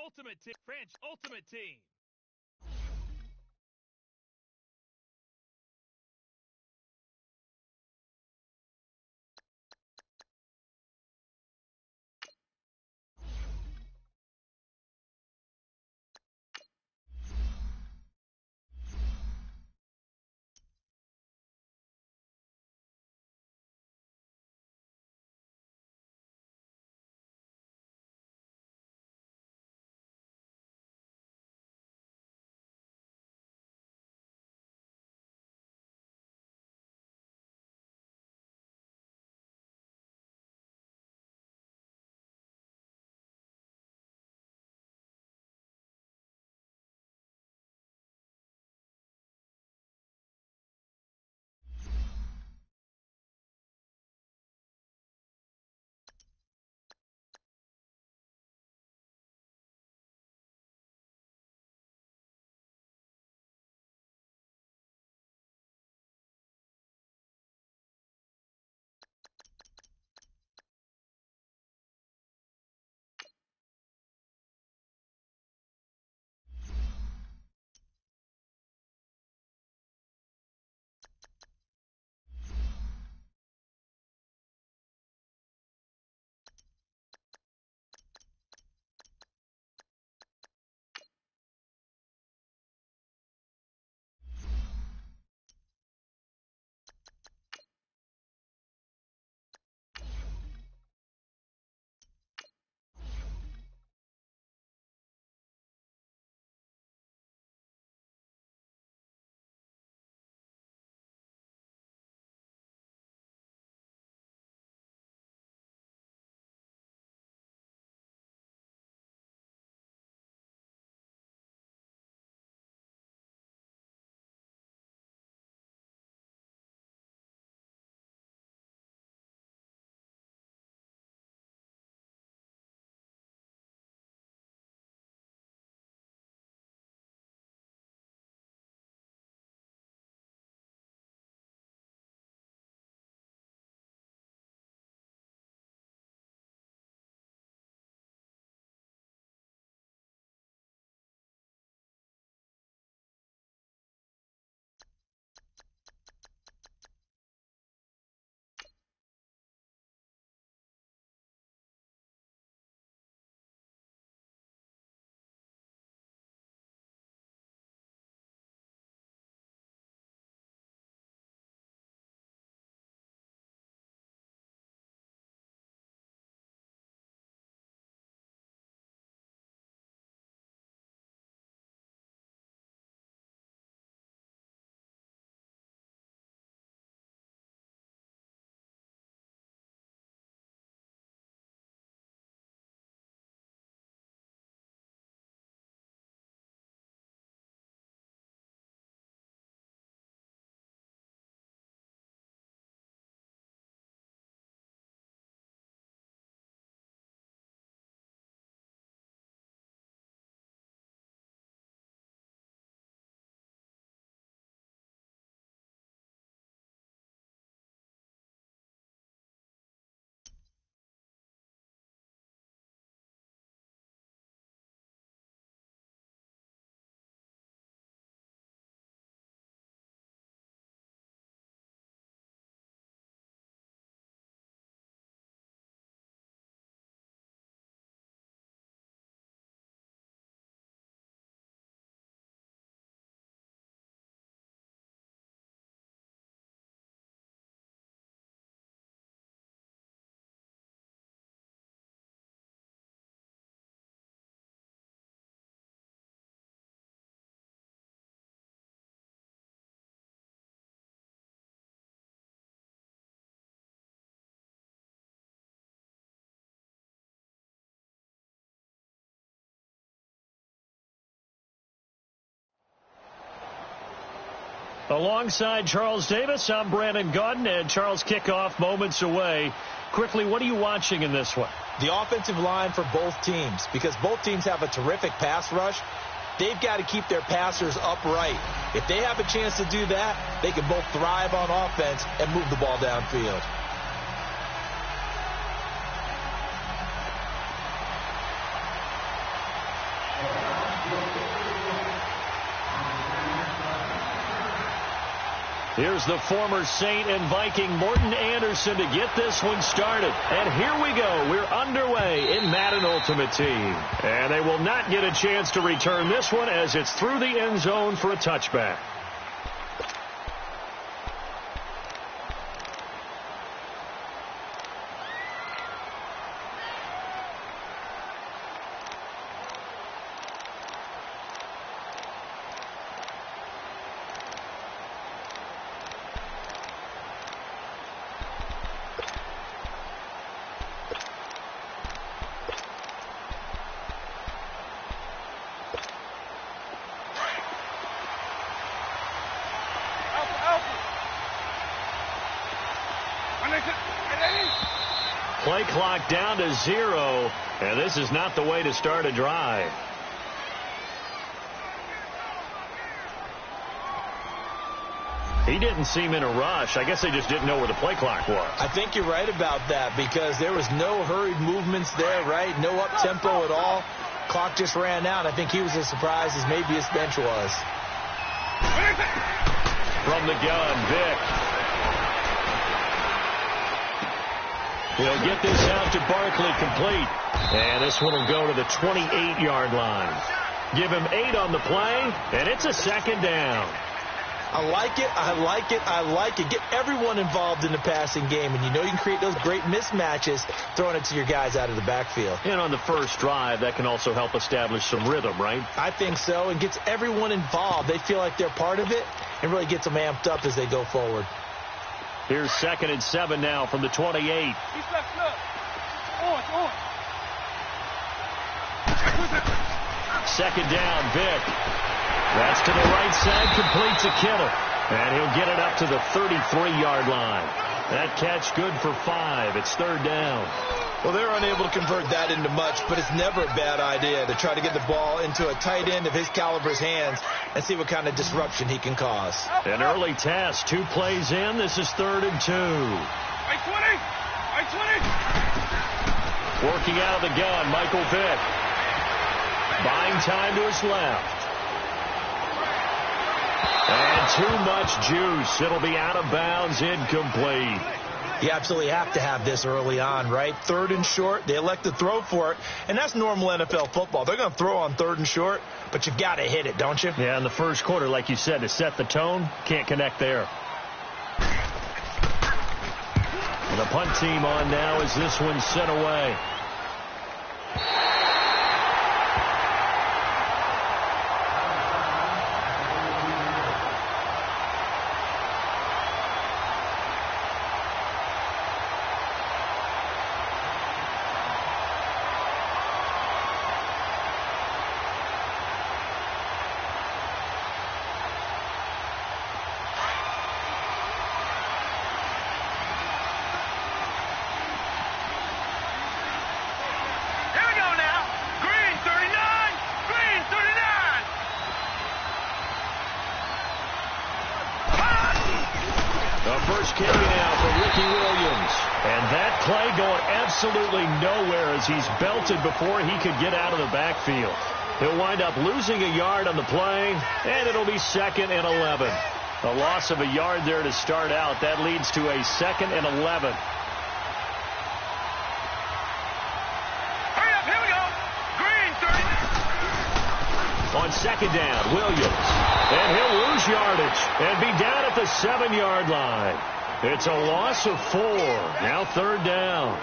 Ultimate Team. Alongside Charles Davis, I'm Brandon Gaudin, and Charles, kickoff moments away. Quickly, what are you watching in this one? The offensive line for both teams, because both teams have a terrific pass rush. They've got to keep their passers upright. If they have a chance to do that, they can both thrive on offense and move the ball downfield. Here's the former Saint and Viking Morten Andersen to get this one started. And here we go. We're underway in Madden Ultimate Team. And they will not get a chance to return this one as it's through the end zone for a touchback. Play clock down to 0, and this is not the way to start a drive. He didn't seem in a rush. I guess they just didn't know where the play clock was. I think you're right about that because there was no hurried movements there, right? No up-tempo at all. Clock just ran out. I think he was as surprised as maybe his bench was. From the gun, Vick. He'll get this out to Barkley complete. And this one will go to the 28-yard line. Give him 8 on the play, and it's a second down. I like it. I like it. I like it. Get everyone involved in the passing game, and you know you can create those great mismatches throwing it to your guys out of the backfield. And on the first drive, that can also help establish some rhythm, right? I think so, and gets everyone involved. They feel like they're part of it and really gets them amped up as they go forward. Here's 2nd and 7 now from the 28. Second down, Vick. That's to the right side, completes a Kittle. And he'll get it up to the 33-yard line. That catch good for 5. It's 3rd down. Well, they're unable to convert that into much, but it's never a bad idea to try to get the ball into a tight end of his caliber's hands and see what kind of disruption he can cause. An early test, 2 plays in. This is 3rd and 2. Working out of the gun, Michael Vick. Buying time to his left. And too much juice. It'll be out of bounds, incomplete. You absolutely have to have this early on, right? 3rd and short, they elect to throw for it, and that's normal NFL football. They're going to throw on 3rd and short, but you got to hit it, don't you? Yeah, in the first quarter, like you said, to set the tone, can't connect there. The punt team on now as this one's sent away. Absolutely nowhere as he's belted before he could get out of the backfield. He'll wind up losing a yard on the play, and it'll be 2nd and 11. A loss of a yard there to start out. That leads to a 2nd and 11. Hurry up, here we go. Green, 30. On 2nd down, Williams. And he'll lose yardage and be down at the 7-yard line. It's a loss of 4. Now 3rd down.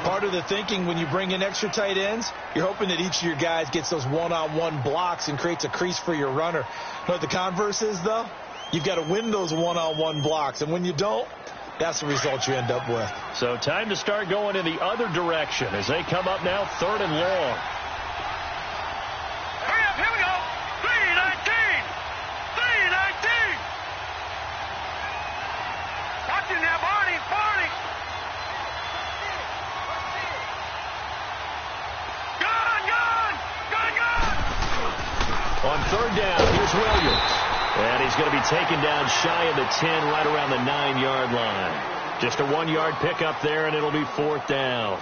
Part of the thinking when you bring in extra tight ends, you're hoping that each of your guys gets those one-on-one blocks and creates a crease for your runner. You know what the converse is, though? You've got to win those one-on-one blocks, and when you don't, that's the result you end up with. So time to start going in the other direction as they come up now 3rd and long. Hurry up, here we go. 3-19. 3-19. Watch it now, Barney. On 3rd down, here's Williams. And he's going to be taken down shy of the 10, right around the 9-yard line. Just a 1-yard pickup there, and it'll be 4th down.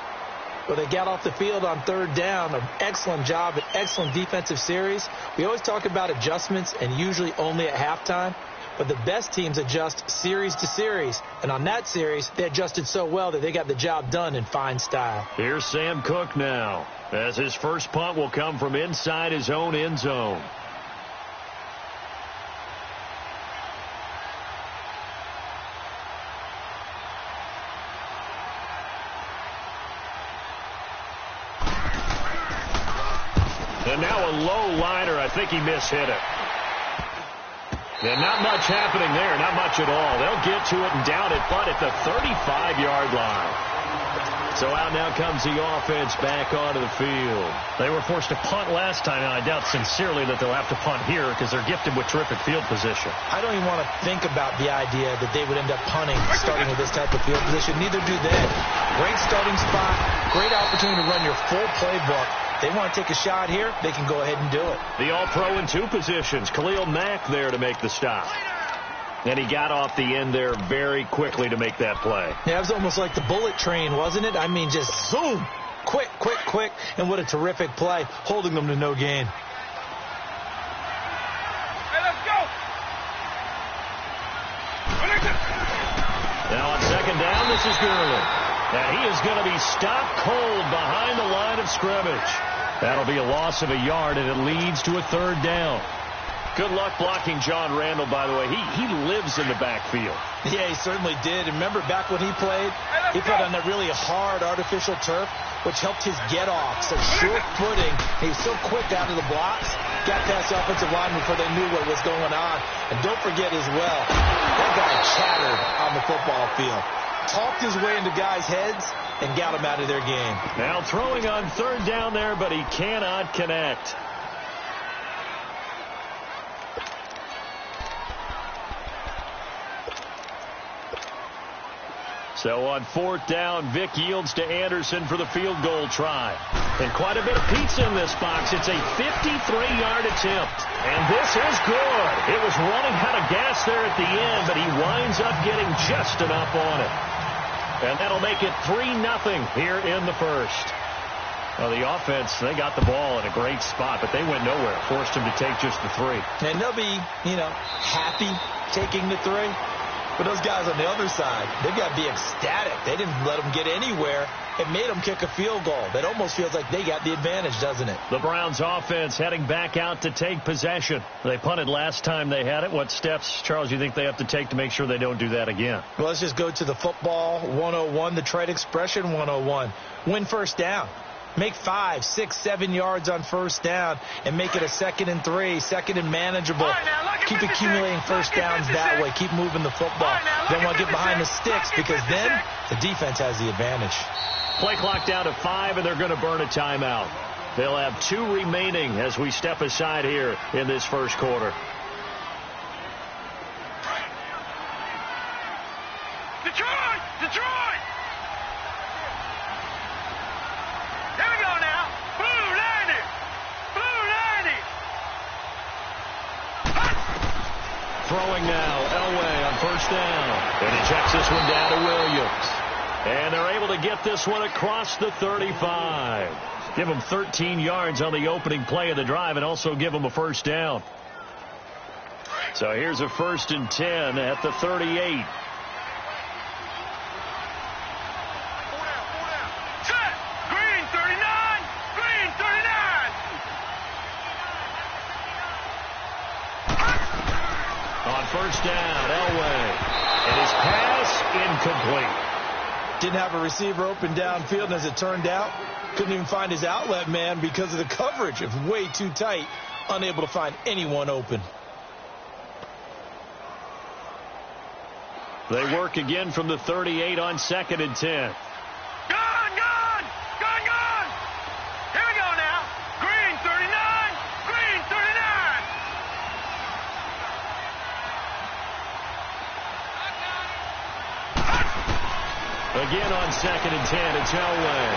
Well, they got off the field on 3rd down. An excellent job, an excellent defensive series. We always talk about adjustments and usually only at halftime. but the best teams adjust series to series. And on that series, they adjusted so well that they got the job done in fine style. Here's Sam Cook now, as his first punt will come from inside his own end zone. And now a low liner. I think he mishit it. And not much happening there. Not much at all. They'll get to it and down it, but at the 35-yard line. So out now comes the offense back onto the field. They were forced to punt last time, and I doubt sincerely that they'll have to punt here because they're gifted with terrific field position. I don't even want to think about the idea that they would end up punting starting with this type of field position. Neither do they. Great starting spot. Great opportunity to run your full playbook. They want to take a shot here, they can go ahead and do it. The all-pro in two positions. Khalil Mack there to make the stop. And he got off the end there very quickly to make that play. Yeah, it was almost like the bullet train, wasn't it? I mean, just zoom. Quick, quick, quick. And what a terrific play, holding them to no gain. Hey, let's go. Now on second down, this is Gurley. And he is going to be stopped cold behind the line of scrimmage. That'll be a loss of a yard, and it leads to a third down. Good luck blocking John Randall, by the way. He lives in the backfield. Yeah, he certainly did. Remember back when he played on that really hard artificial turf, which helped his get off. So sure footing. He was so quick out of the blocks. Got past the offensive line before they knew what was going on. And don't forget as well, that guy chattered on the football field. Talked his way into guys' heads and got them out of their game. Now throwing on third down there, but he cannot connect. So on fourth down, Vic yields to Anderson for the field goal try. And quite a bit of pizza in this box. It's a 53-yard attempt. And this is good. It was running out of gas there at the end, but he winds up getting just enough on it. And that'll make it 3-0 here in the first. Well, the offense, they got the ball in a great spot, but they went nowhere. Forced him to take just the 3. And they'll be, happy taking the 3. But those guys on the other side, they've got to be ecstatic. They didn't let them get anywhere. It made them kick a field goal. That almost feels like they got the advantage, doesn't it? The Browns offense heading back out to take possession. They punted last time they had it. What steps, Charles, you think they have to take to make sure they don't do that again? Well, let's just go to the football 101, the trade expression 101. Win first down. Make 5, 6, 7 yards on first down and make it a 2nd and 3, 2nd and manageable. Keep accumulating first downs that way. Keep moving the football. Don't want to get behind the sticks because then the defense has the advantage. Play clock down to 5, and they're going to burn a timeout. They'll have 2 remaining as we step aside here in this first quarter. Detroit! Detroit! Here we go now. Blue 90! Blue 90! Throwing now, Elway on first down. And he checks this one down to Williams. And they're able to get this one across the 35. Give them 13 yards on the opening play of the drive and also give them a first down. So here's a 1st and 10 at the 38. Set! Green 39! Green 39! On first down, Elway. And his pass incomplete. Didn't have a receiver open downfield, and as it turned out, couldn't even find his outlet man because of the coverage. It was way too tight, unable to find anyone open. They work again from the 38 on 2nd and 10. Gone! Gone! Gone! Gone! Here we go now. Green 39! Green 39! Again on 2nd and 10, it's Elway.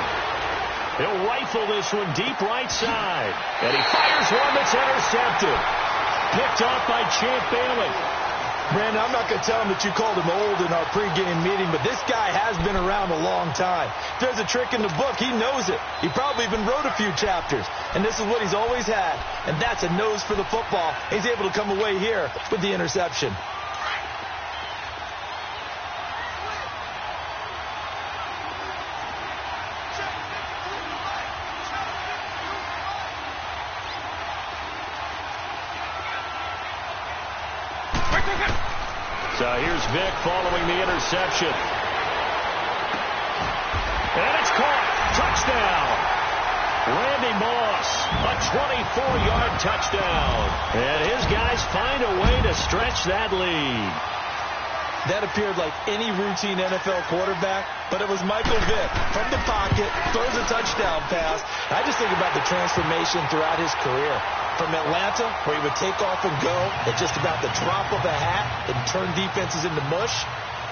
He'll rifle this one deep right side. And he fires one that's intercepted. Picked off by Champ Bailey. Brandon, I'm not going to tell him that you called him old in our pregame meeting, but this guy has been around a long time. If there's a trick in the book, he knows it. He probably even wrote a few chapters, and this is what he's always had, and that's a nose for the football. He's able to come away here with the interception. So here's Vick following the interception. And it's caught. Touchdown. Randy Moss, a 24-yard touchdown. And his guys find a way to stretch that lead. That appeared like any routine NFL quarterback, but it was Michael Vick from the pocket, throws a touchdown pass. I just think about the transformation throughout his career. From Atlanta, where he would take off and go at just about the drop of a hat and turn defenses into mush.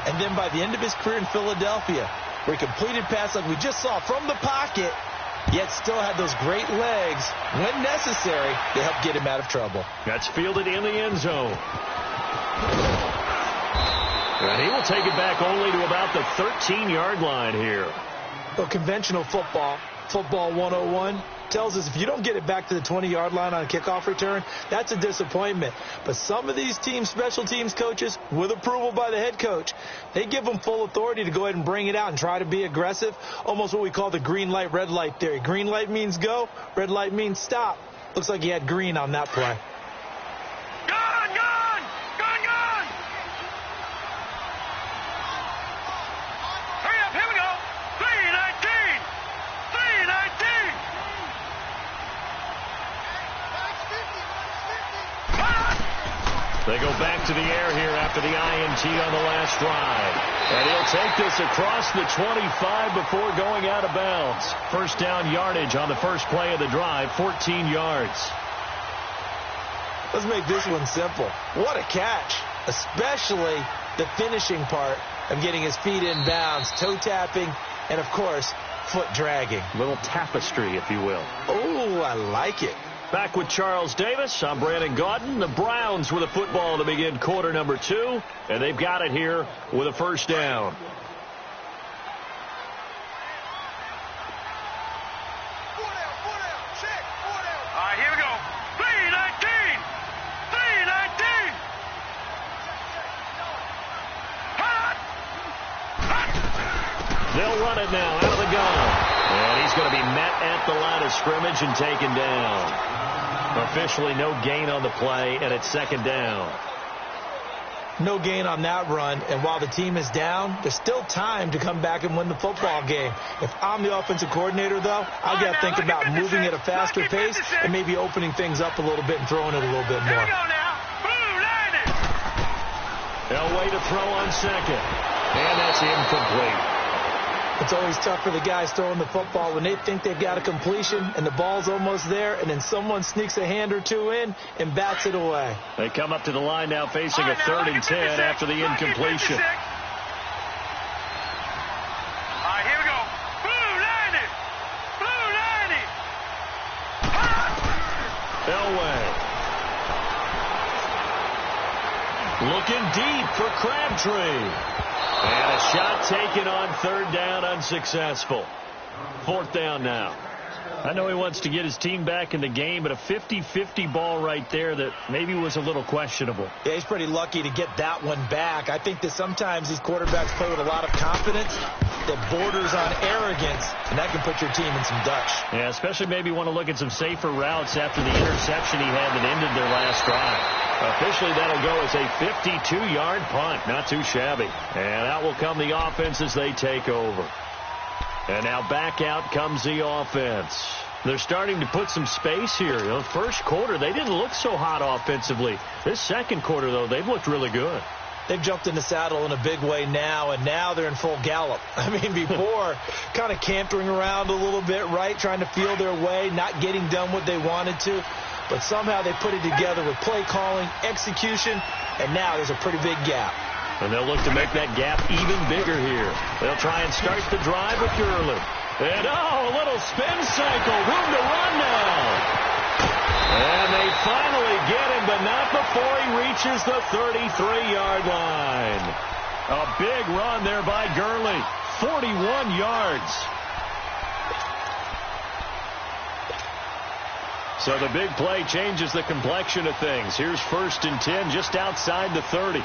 And then by the end of his career in Philadelphia, where he completed passes like we just saw from the pocket, yet still had those great legs, when necessary, to help get him out of trouble. That's fielded in the end zone. And he will take it back only to about the 13-yard line here. Well, conventional football 101, tells us if you don't get it back to the 20-yard line on a kickoff return, that's a disappointment. But some of these teams, special teams coaches, with approval by the head coach, they give them full authority to go ahead and bring it out and try to be aggressive, almost what we call the green light, red light theory. Green light means go, red light means stop. Looks like he had green on that play. Gone, gone! Gone, gone! Hurry up, here we go! 3:19! 3:19! They go back to the air here after the INT on the last drive. And he'll take this across the 25 before going out of bounds. First down yardage on the first play of the drive, 14 yards. Let's make this one simple. What a catch, especially the finishing part of getting his feet in bounds, toe tapping, and, of course, foot dragging. Little tapestry, if you will. Oh, I like it. Back with Charles Davis. I'm Brandon Gaudin. The Browns with a football to begin quarter number 2, and they've got it here with a first down. All right, here we go. 3:19! 3:19! They'll run it now out of the gun. And he's going to be met at the line of scrimmage and taken down. Officially no gain on the play, and it's second down. No gain on that run, and while the team is down, there's still time to come back and win the football game. If I'm the offensive coordinator, though, I've got to think about moving at a faster pace and maybe opening things up a little bit and throwing it a little bit Here more. we go now. Blue landed. Elway to throw on second. And that's incomplete. It's always tough for the guys throwing the football when they think they've got a completion and the ball's almost there, and then someone sneaks a hand or two in and bats it away. They come up to the line now facing a 3rd and 10 after the incompletion. All right, here we go. Blue landed. Blue landed. Elway. Looking deep for Crabtree. And a shot taken on 3rd down, unsuccessful. 4th down now. I know he wants to get his team back in the game, but a 50-50 ball right there that maybe was a little questionable. Yeah, he's pretty lucky to get that one back. I think that sometimes these quarterbacks play with a lot of confidence that borders on arrogance, and that can put your team in some Dutch. Yeah, especially maybe want to look at some safer routes after the interception he had that ended their last drive. Officially, that'll go as a 52-yard punt. Not too shabby. And out will come the offense as they take over. And now back out comes the offense. They're starting to put some space here. You know, first quarter, they didn't look so hot offensively. This second quarter, though, they've looked really good. They've jumped in the saddle in a big way now, and now they're in full gallop. I mean, before, kind of cantering around a little bit, right, trying to feel their way, not getting done what they wanted to. But somehow they put it together with play calling, execution, and now there's a pretty big gap. And they'll look to make that gap even bigger here. They'll try and start the drive with Gurley. And, a little spin cycle. Room to run now. And they finally get him, but not before he reaches the 33-yard line. A big run there by Gurley. 41 yards. So the big play changes the complexion of things. Here's 1st and 10 just outside the 30.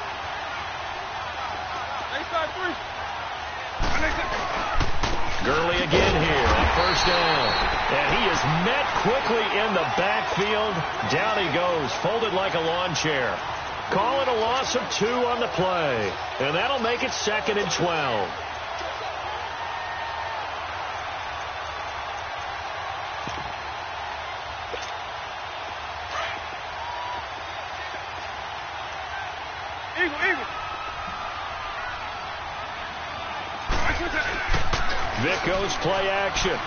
Gurley again here on 1st down. And he is met quickly in the backfield. Down he goes, folded like a lawn chair. call it a loss of 2 on the play. And that'll make it 2nd and 12. Vic goes play action.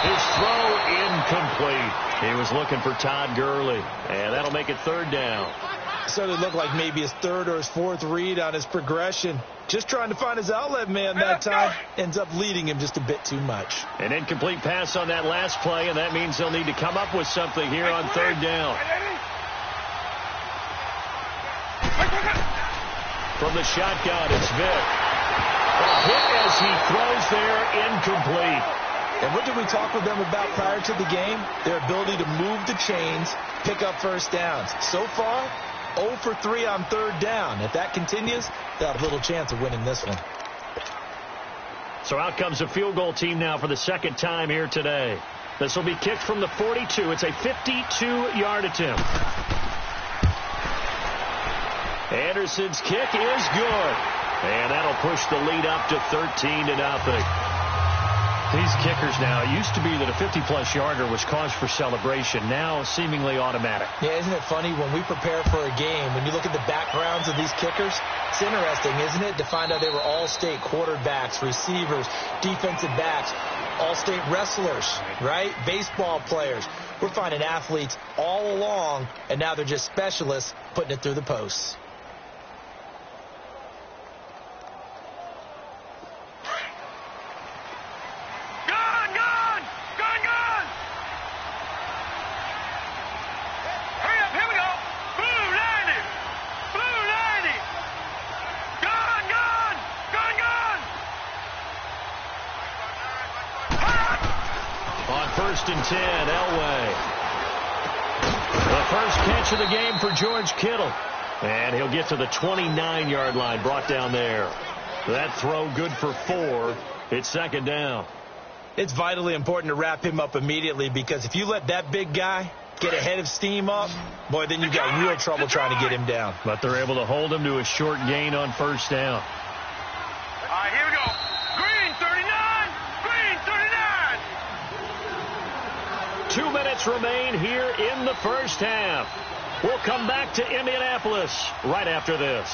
His throw incomplete. He was looking for Todd Gurley, and that'll make it 3rd down. So it looked like maybe his 3rd or his 4th read on his progression. Just trying to find his outlet man that time. Ends up leading him just a bit too much. An incomplete pass on that last play, and that means they'll need to come up with something here on 3rd down. From the shotgun, it's Vic. A hit as he throws there, incomplete. And what did we talk with them about prior to the game? Their ability to move the chains, pick up first downs. So far, 0 for 3 on 3rd down. If that continues, they'll have little chance of winning this one. So out comes the field goal team now for the 2nd time here today. This will be kicked from the 42. It's a 52-yard attempt. Anderson's kick is good. And that'll push the lead up to 13-0. These kickers now, it used to be that a 50-plus yarder was cause for celebration. Now seemingly automatic. Yeah, isn't it funny when we prepare for a game, when you look at the backgrounds of these kickers, it's interesting, isn't it, to find out they were all-state quarterbacks, receivers, defensive backs, all-state wrestlers, right? Baseball players. We're finding athletes all along, and now they're just specialists putting it through the posts. And 10, Elway. The first catch of the game for George Kittle. And he'll get to the 29-yard line, brought down there. That throw good for 4. It's 2nd down. It's vitally important to wrap him up immediately, because if you let that big guy get ahead of steam up, boy, then you've got real trouble trying to get him down. But they're able to hold him to a short gain on 1st down. All right, here we go. Green 39. Green 39. 2 minutes remain here in the 1st half. We'll come back to Indianapolis right after this.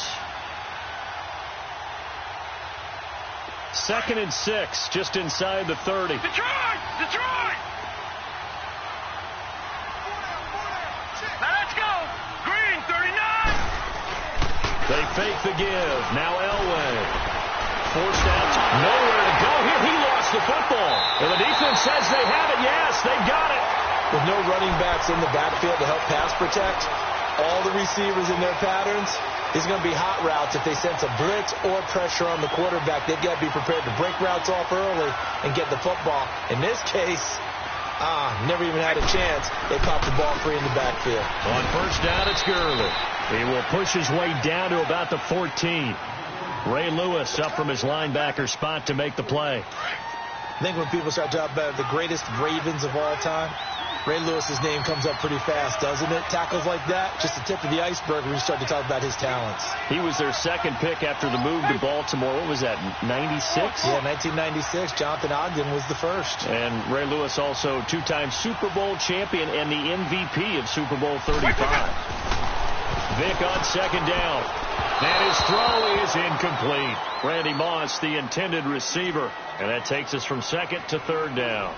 2nd and 6, just inside the 30. Detroit! Detroit! Now let's go. Green 39. They fake the give. Now Elway. Forced out. Nowhere to go here. He lost the football. And the defense says they have it. Yes, they've got it. With no running backs in the backfield to help pass protect, all the receivers in their patterns, it's going to be hot routes. If they sense a blitz or pressure on the quarterback, they've got to be prepared to break routes off early and get the football. In this case, never even had a chance. They popped the ball free in the backfield. On 1st down, it's Gurley. He will push his way down to about the 14. Ray Lewis up from his linebacker spot to make the play. I think when people start talking about the greatest Ravens of all time, Ray Lewis's name comes up pretty fast, doesn't it? Tackles like that, just the tip of the iceberg when you start to talk about his talents. He was their 2nd pick after the move to Baltimore. What was that, 96? Yeah, 1996. Jonathan Ogden was the first. And Ray Lewis also 2-time Super Bowl champion and the MVP of Super Bowl 35. Vic on 2nd down. And his throw is incomplete. Randy Moss, the intended receiver. And that takes us from 2nd to 3rd down.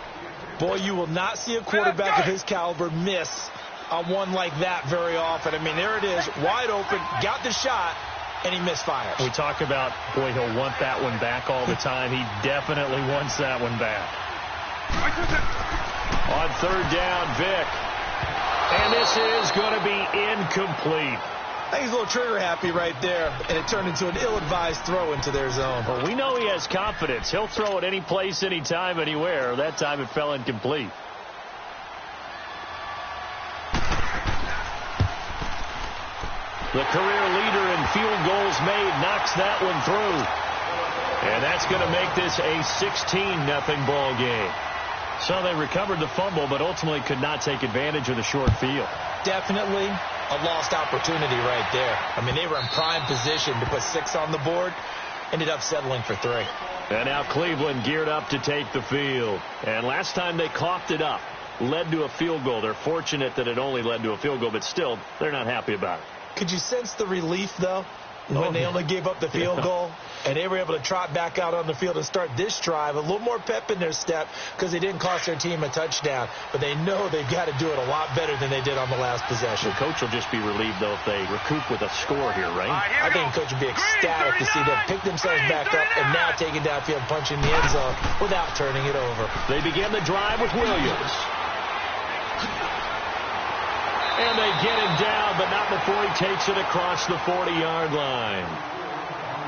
Boy, you will not see a quarterback of his caliber miss on one like that very often. I mean, there it is, wide open, got the shot, and he misfires. We talk about, boy, he'll want that one back all the time. He definitely wants that one back. On 3rd down, Vic. And this is going to be incomplete. I think he's a little trigger happy right there, and it turned into an ill-advised throw into their zone. Well, we know he has confidence. He'll throw it any place, anytime, anywhere. That time it fell incomplete. The career leader in field goals made knocks that one through. And that's going to make this a 16-0 ball game. So they recovered the fumble, but ultimately could not take advantage of the short field. Definitely a lost opportunity right there. I mean, they were in prime position to put 6 on the board, ended up settling for 3. And now Cleveland geared up to take the field. And last time they coughed it up, led to a field goal. They're fortunate that it only led to a field goal, but still, they're not happy about it. Could you sense the relief, though, when they only gave up the field goal? And they were able to trot back out on the field and start this drive. A little more pep in their step because they didn't cost their team a touchdown. But they know they've got to do it a lot better than they did on the last possession. The coach will just be relieved, though, if they recoup with a score here, right? I think the coach would be ecstatic to see them pick themselves back up and now take it downfield, punching the end zone without turning it over. They begin the drive with Williams. And they get him down, but not before he takes it across the 40-yard line.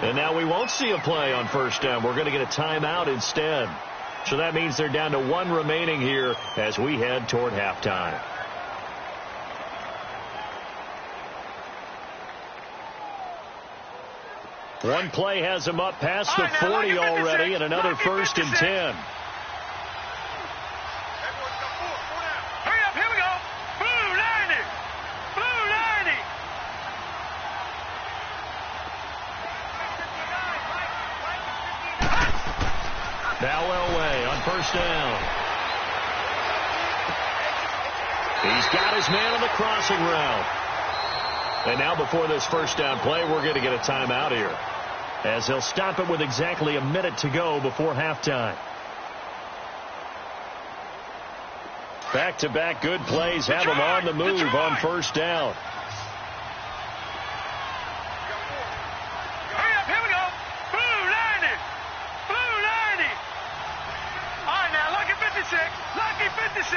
And now we won't see a play on first down. We're going to get a timeout instead. So that means they're down to 1 remaining here as we head toward halftime. One play has them up past the 40 already, and another 1st and 10. Now Elway on first down. He's got his man on the crossing route. And now before this first down play, we're going to get a timeout here, as they'll stop it with exactly a minute to go before halftime. Back-to-back good plays have them on the move on first down. Lucky 56.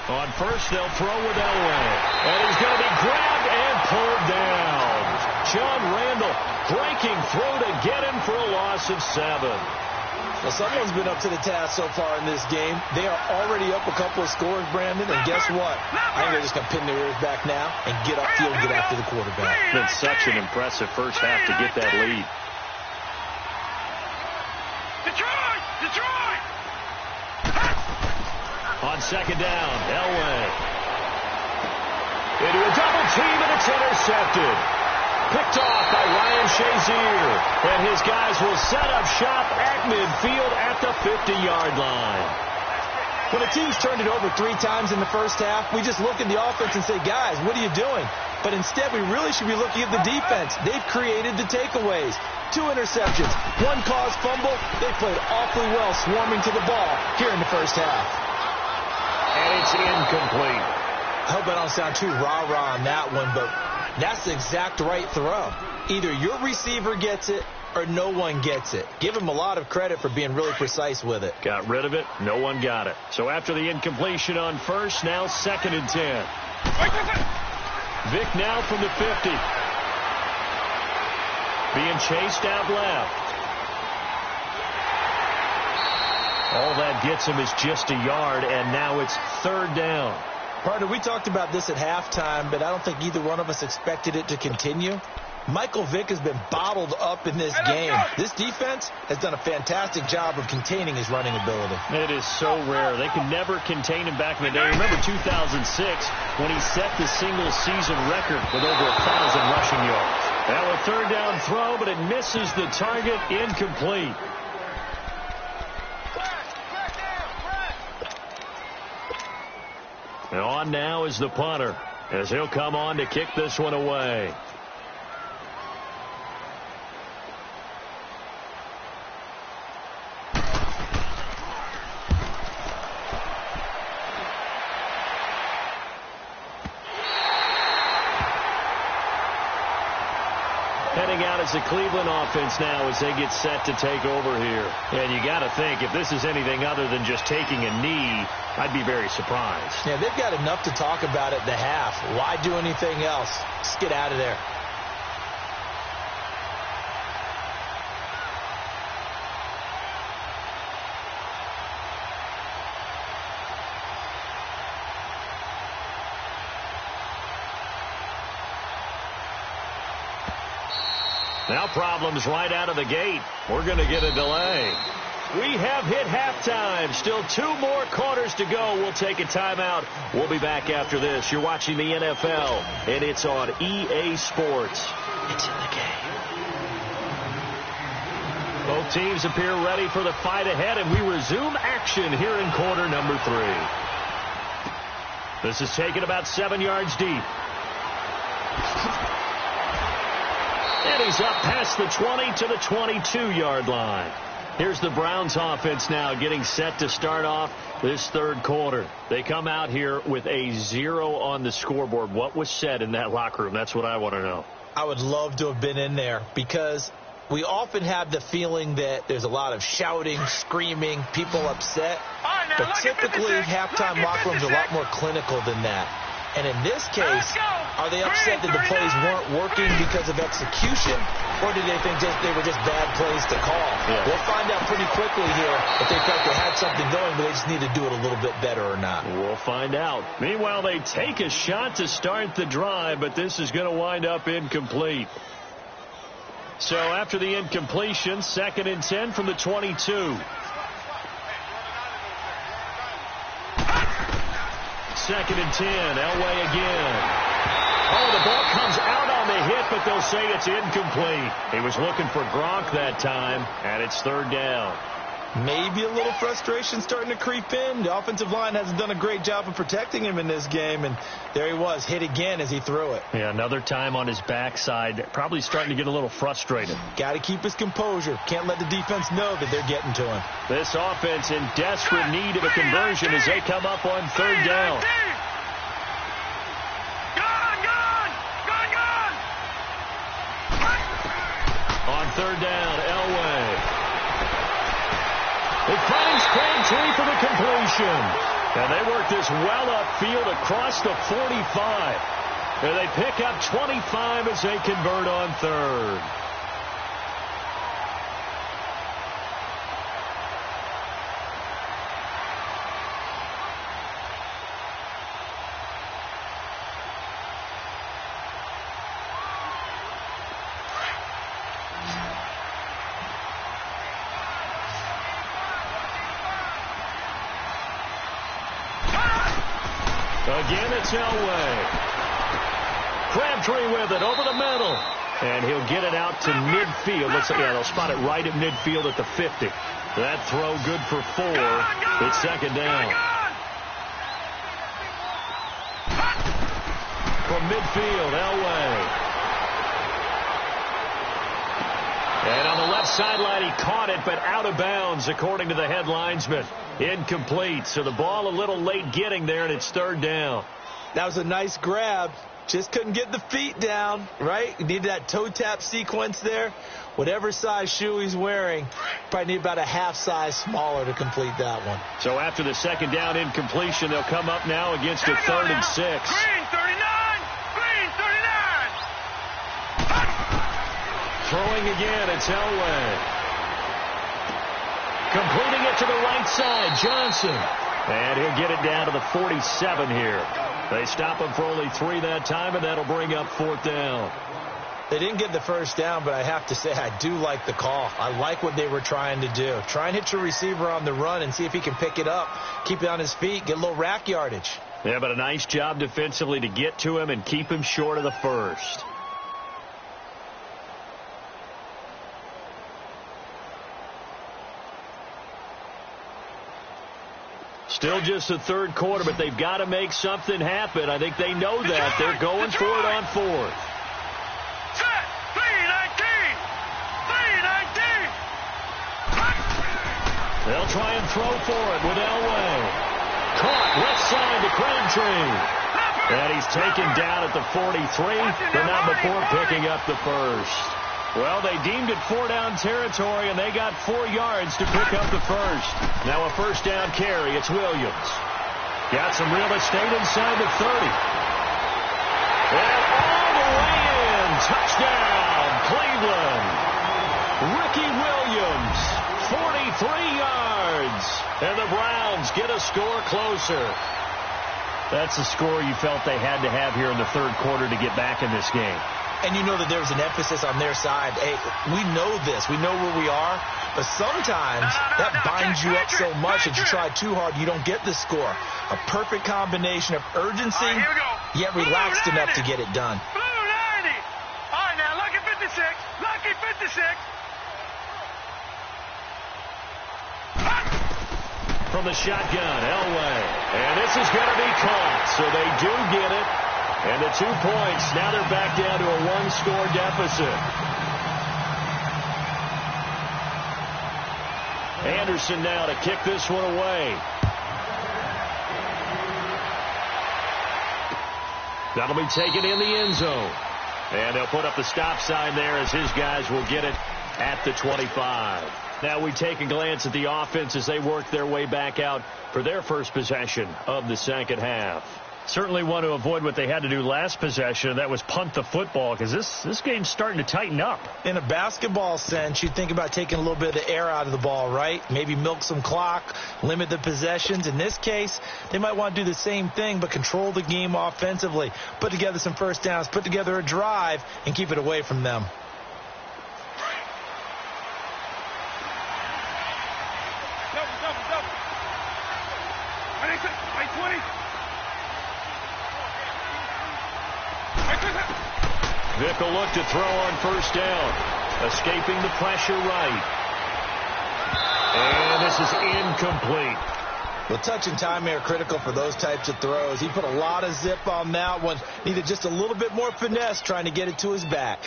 On first, they'll throw with Elway. And he's going to be grabbed and pulled down. John Randall breaking through to get him for a loss of 7. Well, someone's been up to the task so far in this game. They are already up a couple of scores, Brandon, and guess what? I think they're just going to pin their ears back now and get upfield and get after the quarterback. It's been such an impressive first half to get that lead. Detroit! On second down, Elway. Into a double team, and it's intercepted. Picked off by Ryan Shazier. And his guys will set up shop at midfield at the 50-yard line. When a team's turned it over 3 times in the first half, we just look at the offense and say, guys, what are you doing? But instead, we really should be looking at the defense. They've created the takeaways. 2 interceptions, 1 caused fumble. They played awfully well swarming to the ball here in the first half. And it's incomplete. I hope I don't sound too rah-rah on that one, but that's the exact right throw. Either your receiver gets it or no one gets it. Give him a lot of credit for being really precise with it. Got rid of it. No one got it. So after the incompletion on first, now 2nd and 10. Vic now from the 50. Being chased out left. All that gets him is just a yard, and now it's 3rd down. Partner, we talked about this at halftime, but I don't think either one of us expected it to continue. Michael Vick has been bottled up in this game. This defense has done a fantastic job of containing his running ability. It is so rare. They can never contain him back in the day. Remember 2006 when he set the single-season record with over 1,000 rushing yards. Now a 3rd down throw, but it misses the target. Incomplete. And on now is the punter, as he'll come on to kick this one away. Heading out as the Cleveland offense now as they get set to take over here. And you got to think, if this is anything other than just taking a knee, I'd be very surprised. Yeah, they've got enough to talk about at the half. Why do anything else? Just get out of there. Now problems right out of the gate. We're going to get a delay. We have hit halftime. Still 2 more quarters to go. We'll take a timeout. We'll be back after this. You're watching the NFL, and it's on EA Sports. It's in the game. Both teams appear ready for the fight ahead, and we resume action here in quarter number 3. This is taken about 7 yards deep. And he's up past the 20 to the 22-yard line. Here's the Browns offense now getting set to start off this third quarter. They come out here with a 0 on the scoreboard. What was said in that locker room? That's what I want to know. I would love to have been in there because we often have the feeling that there's a lot of shouting, screaming, people upset. But typically, halftime locker rooms are a lot more clinical than that. And in this case, are they upset that the plays weren't working because of execution, or did they think they were just bad plays to call? Yeah. We'll find out pretty quickly here if they felt they had something going, but they just need to do it a little bit better or not. We'll find out. Meanwhile, they take a shot to start the drive, but this is going to wind up incomplete. So after the incompletion, 2nd and 10 from the 22. 2nd and 10, Elway again. Oh, the ball comes out on the hit, but they'll say it's incomplete. He was looking for Gronk that time, and it's 3rd down. Maybe a little frustration starting to creep in. The offensive line hasn't done a great job of protecting him in this game, and there he was, hit again as he threw it. Yeah, another time on his backside, probably starting to get a little frustrated. Got to keep his composure. Can't let the defense know that they're getting to him. This offense in desperate need of a conversion as they come up on 3rd down. On 3rd down, Elway. It finds Crabtree for the completion. And they work this well upfield across the 45. And they pick up 25 as they convert on 3rd. Again, it's Elway. Crabtree with it over the middle. And he'll get it out to midfield. Looks like, yeah, they'll spot it right at midfield at the 50. That throw good for 4. It's 2nd down. From midfield, Elway. And on the left sideline, he caught it, but out of bounds, according to the head linesman. Incomplete. So the ball a little late getting there, and it's 3rd down. That was a nice grab. Just couldn't get the feet down, right? You need that toe tap sequence there. Whatever size shoe he's wearing, probably need about a half size smaller to complete that one. So after the 2nd down incompletion, they'll come up now against a 3rd and 6. Green 39! Green 39! Throwing again, it's Elway. Completing it to the right side, Johnson. And he'll get it down to the 47 here. They stop him for only 3 that time, and that'll bring up 4th down. They didn't get the first down, but I have to say I do like the call. I like what they were trying to do. Try and hit your receiver on the run and see if he can pick it up, keep it on his feet, get a little rack yardage. Yeah, but a nice job defensively to get to him and keep him short of the first. Still just the 3rd quarter, but they've got to make something happen. I think they know that. They're going for it on 4th. Set! 3-19! 3-19! They'll try and throw for it with Elway. Caught left side to Crabtree. And he's taken down at the 43, but not before picking up the first. Well, they deemed it 4-down territory, and they got 4 yards to pick up the first. Now a 1st down carry. It's Williams. Got some real estate inside the 30. And all the way in. Touchdown, Cleveland. Ricky Williams, 43 yards. And the Browns get a score closer. That's the score you felt they had to have here in the 3rd quarter to get back in this game. And you know that there's an emphasis on their side. Hey, we know this. We know where we are. But sometimes that binds you up so much that you try too hard, you don't get the score. A perfect combination of urgency, yet relaxed enough to get it done. Blue 90. All right, now, lucky 56. Lucky 56. From the shotgun, Elway. And this is going to be caught. So they do get it. And the 2 points, now they're back down to a one-score deficit. Anderson now to kick this one away. That'll be taken in the end zone. And they'll put up the stop sign there as his guys will get it at the 25. Now we take a glance at the offense as they work their way back out for their first possession of the second half. Certainly want to avoid what they had to do last possession. That was punt the football, because this game's starting to tighten up. In a basketball sense, you think about taking a little bit of the air out of the ball, right? Maybe milk some clock, limit the possessions. In this case, they might want to do the same thing, but control the game offensively. Put together some first downs, put together a drive, and keep it away from them. Vick will look to throw on first down. Escaping the pressure right. And this is incomplete. Well, touch and time are critical for those types of throws. He put a lot of zip on that one. Needed just a little bit more finesse trying to get it to his back.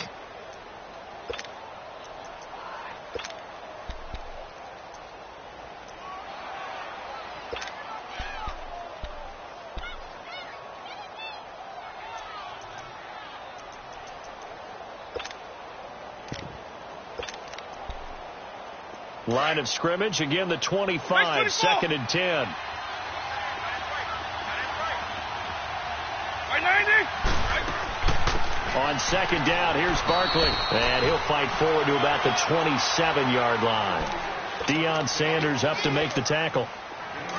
Line of scrimmage, again the 25, second and 10. On second down, here's Barkley. And he'll fight forward to about the 27-yard line. Deion Sanders up to make the tackle.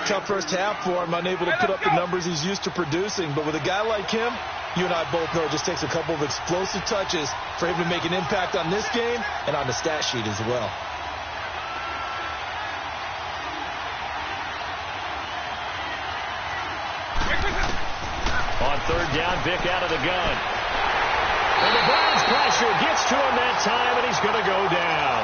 Tough first half for him, unable to put up the numbers he's used to producing. But with a guy like him, you and I both know it just takes a couple of explosive touches for him to make an impact on this game and on the stat sheet as well. On third down, Vick out of the gun. And the Browns pressure gets to him that time, and he's going to go down.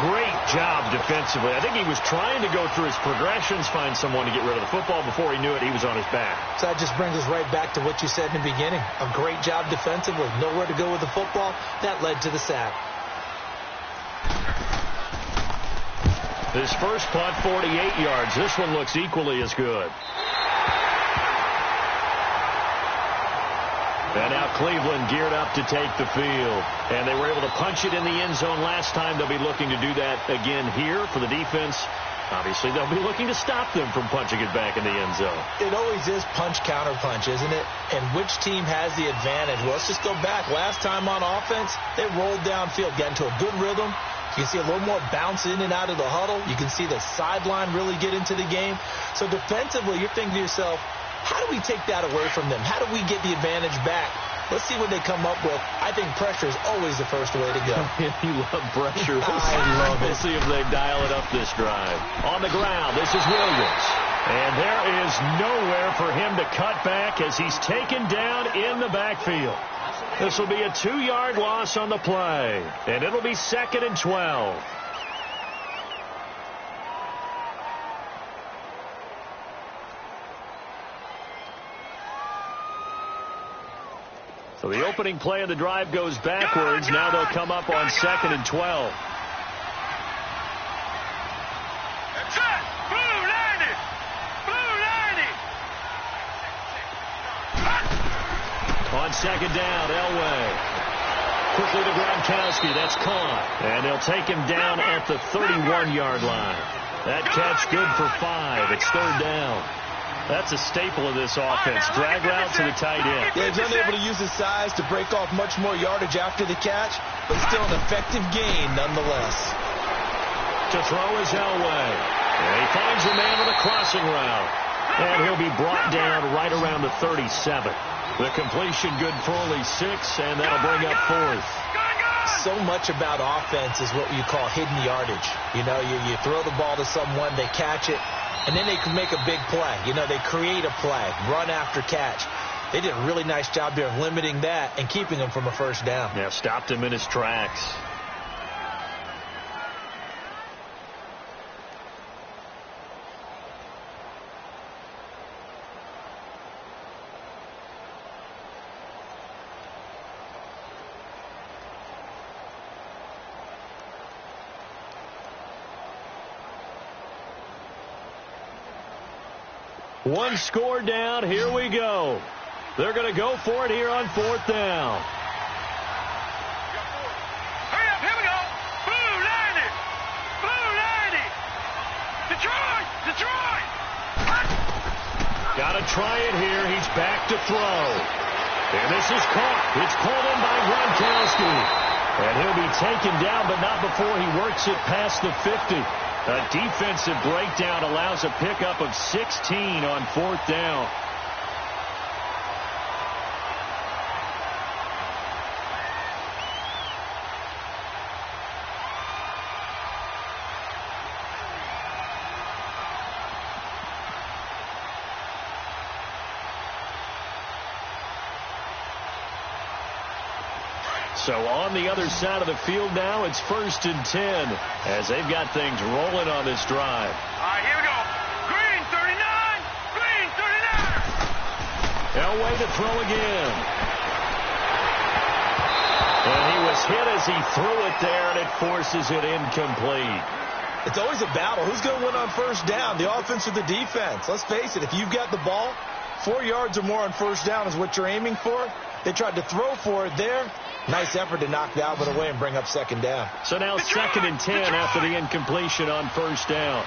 Great job defensively. I think he was trying to go through his progressions, find someone to get rid of the football. Before he knew it, he was on his back. So that just brings us right back to what you said in the beginning. A great job defensively. Nowhere to go with the football. That led to the sack. His first punt, 48 yards. This one looks equally as good. And now Cleveland geared up to take the field. And they were able to punch it in the end zone last time. They'll be looking to do that again here for the defense. Obviously, they'll be looking to stop them from punching it back in the end zone. It always is punch, counter punch, isn't it? And which team has the advantage? Well, let's just go back. Last time on offense, they rolled downfield, got into a good rhythm. You can see a little more bounce in and out of the huddle. You can see the sideline really get into the game. So defensively, you're thinking to yourself, how do we take that away from them? How do we get the advantage back? Let's see what they come up with. I think pressure is always the first way to go. You love pressure. I love it. We'll see if they dial it up this drive. On the ground, this is Williams. And there is nowhere for him to cut back as he's taken down in the backfield. This will be a 2-yard loss on the play. And it'll be second and 12. So the opening play of the drive goes backwards. Now they'll come up on second and 12. Set. Blue 90. Blue 90. On second down, Elway. Quickly to Gronkowski. That's caught. And they'll take him down at the 31-yard line. That catch good for 5. It's third down. That's a staple of this offense. Drag route to the tight end. Yeah, he's unable to use his size to break off much more yardage after the catch, but still an effective gain nonetheless. To throw is Elway. And he finds a man with a crossing route. And he'll be brought down right around the 37. The completion good for only 6, and that'll bring up 4th. So much about offense is what you call hidden yardage. You know, you throw the ball to someone, they catch it, and then they can make a big play. You know, they create a play, run after catch. They did a really nice job there of limiting that and keeping him from a first down. Yeah, stopped him in his tracks. One score down. Here we go. They're going to go for it here on 4th down. Hurry up, here we go. Blue 90. Blue 90. Detroit, Detroit. Got to try it here. He's back to throw. And this is caught. It's called in by Gronkowski. And he'll be taken down, but not before he works it past the 50. A defensive breakdown allows a pickup of 16 on 4th down. So on the other side of the field now, it's 1st and 10 as they've got things rolling on this drive. All right, here we go. Green 39. Green 39. Elway to throw again. And he was hit as he threw it there, and it forces it incomplete. It's always a battle. Who's going to win on first down, the offense or the defense? Let's face it, if you've got the ball, 4 yards or more on first down is what you're aiming for. They tried to throw for it there. Nice effort to knock Dalvin away and bring up 2nd down. So now 2nd and 10 after the incompletion on first down. All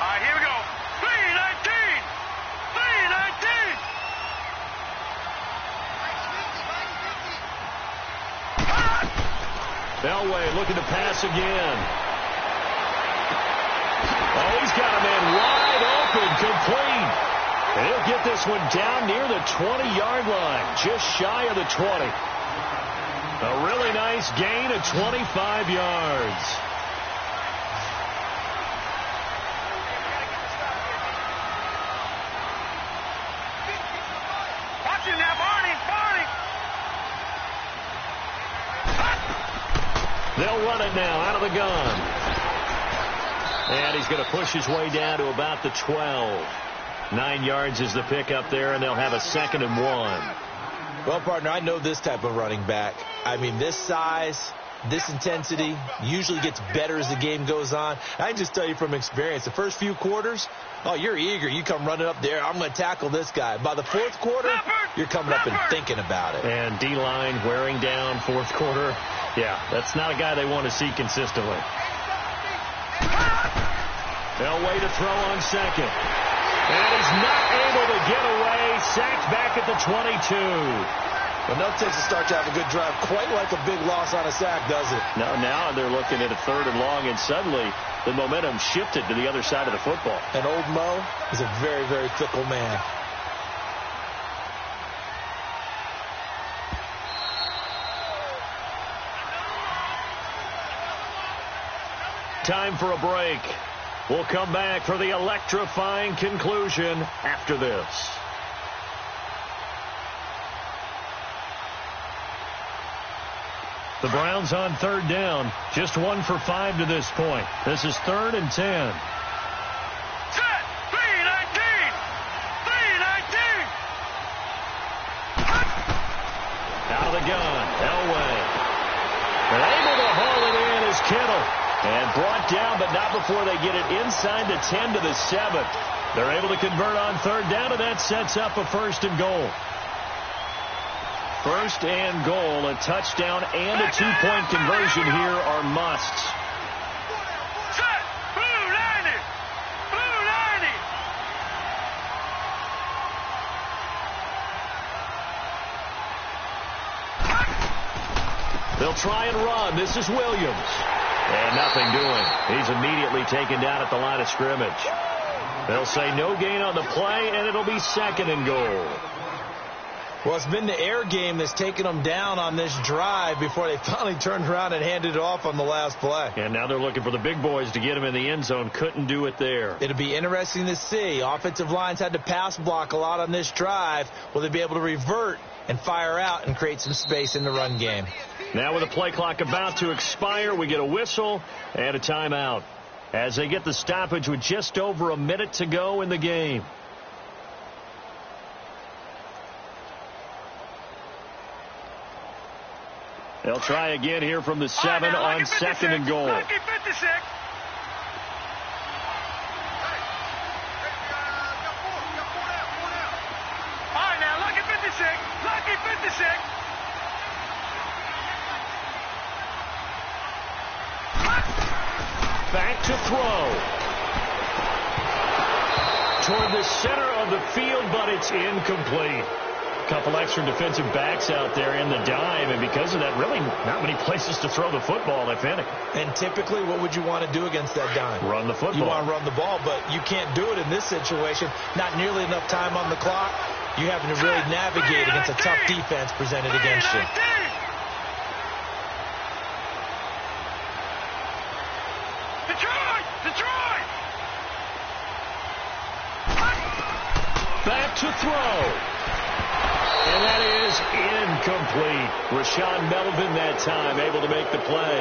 right, here we go. 319. 319. Elway looking to pass again. Oh, he's got a man wide open, complete. And he'll get this one down near the 20-yard line, just shy of the 20. A really nice gain of 25 yards. Watch him now, Barney. They'll run it now out of the gun. And he's going to push his way down to about the 12. 9 yards is the pickup there, and they'll have a 2nd and 1. Well, partner, I know this type of running back. I mean, this size, this intensity usually gets better as the game goes on. I can just tell you from experience, the first few quarters, oh, you're eager. You come running up there, I'm going to tackle this guy. By the 4th quarter, you're coming up and thinking about it. And D-line wearing down 4th quarter. Yeah, that's not a guy they want to see consistently. Elway to throw on 2nd. And he's not able to get away. Sacked back at the 22. Well, no takes to start to have a good drive. Quite like a big loss on a sack, does it? No, now they're looking at a 3rd and long, and suddenly the momentum shifted to the other side of the football. And old Mo is a very, very fickle man. Time for a break. We'll come back for the electrifying conclusion after this. The Browns on 3rd down. Just 1 for 5 to this point. This is 3rd and 10. Set. 319. 319. Out of the gun. Elway. They're able to haul it in as Kittle. And brought down, but not before they get it inside the 10 to the 7. They're able to convert on 3rd down, and that sets up a 1st and goal. 1st and goal, a touchdown and a 2-point conversion here are musts. Set. Blue 90. Blue 90. They'll try and run. This is Williams. And nothing doing. He's immediately taken down at the line of scrimmage. They'll say no gain on the play, and it'll be 2nd and goal. Well, it's been the air game that's taken them down on this drive before they finally turned around and handed it off on the last play. And now they're looking for the big boys to get them in the end zone. Couldn't do it there. It'll be interesting to see. Offensive lines had to pass block a lot on this drive. Will they be able to revert and fire out and create some space in the run game? Now with the play clock about to expire, we get a whistle and a timeout as they get the stoppage with just over a minute to go in the game. They'll try again here from the 7 on second and goal. Lucky 56. All right, now, lucky 56. Lucky 56. Back to throw. Toward the center of the field, but it's incomplete. Couple extra defensive backs out there in the dime, and because of that, really not many places to throw the football, if any. And typically, what would you want to do against that dime? Run the football. You want to run the ball, but you can't do it in this situation. Not nearly enough time on the clock. You having to really navigate against a tough defense presented against you. Detroit! Detroit! Back to throw. And that is incomplete. Rashawn Melvin that time able to make the play.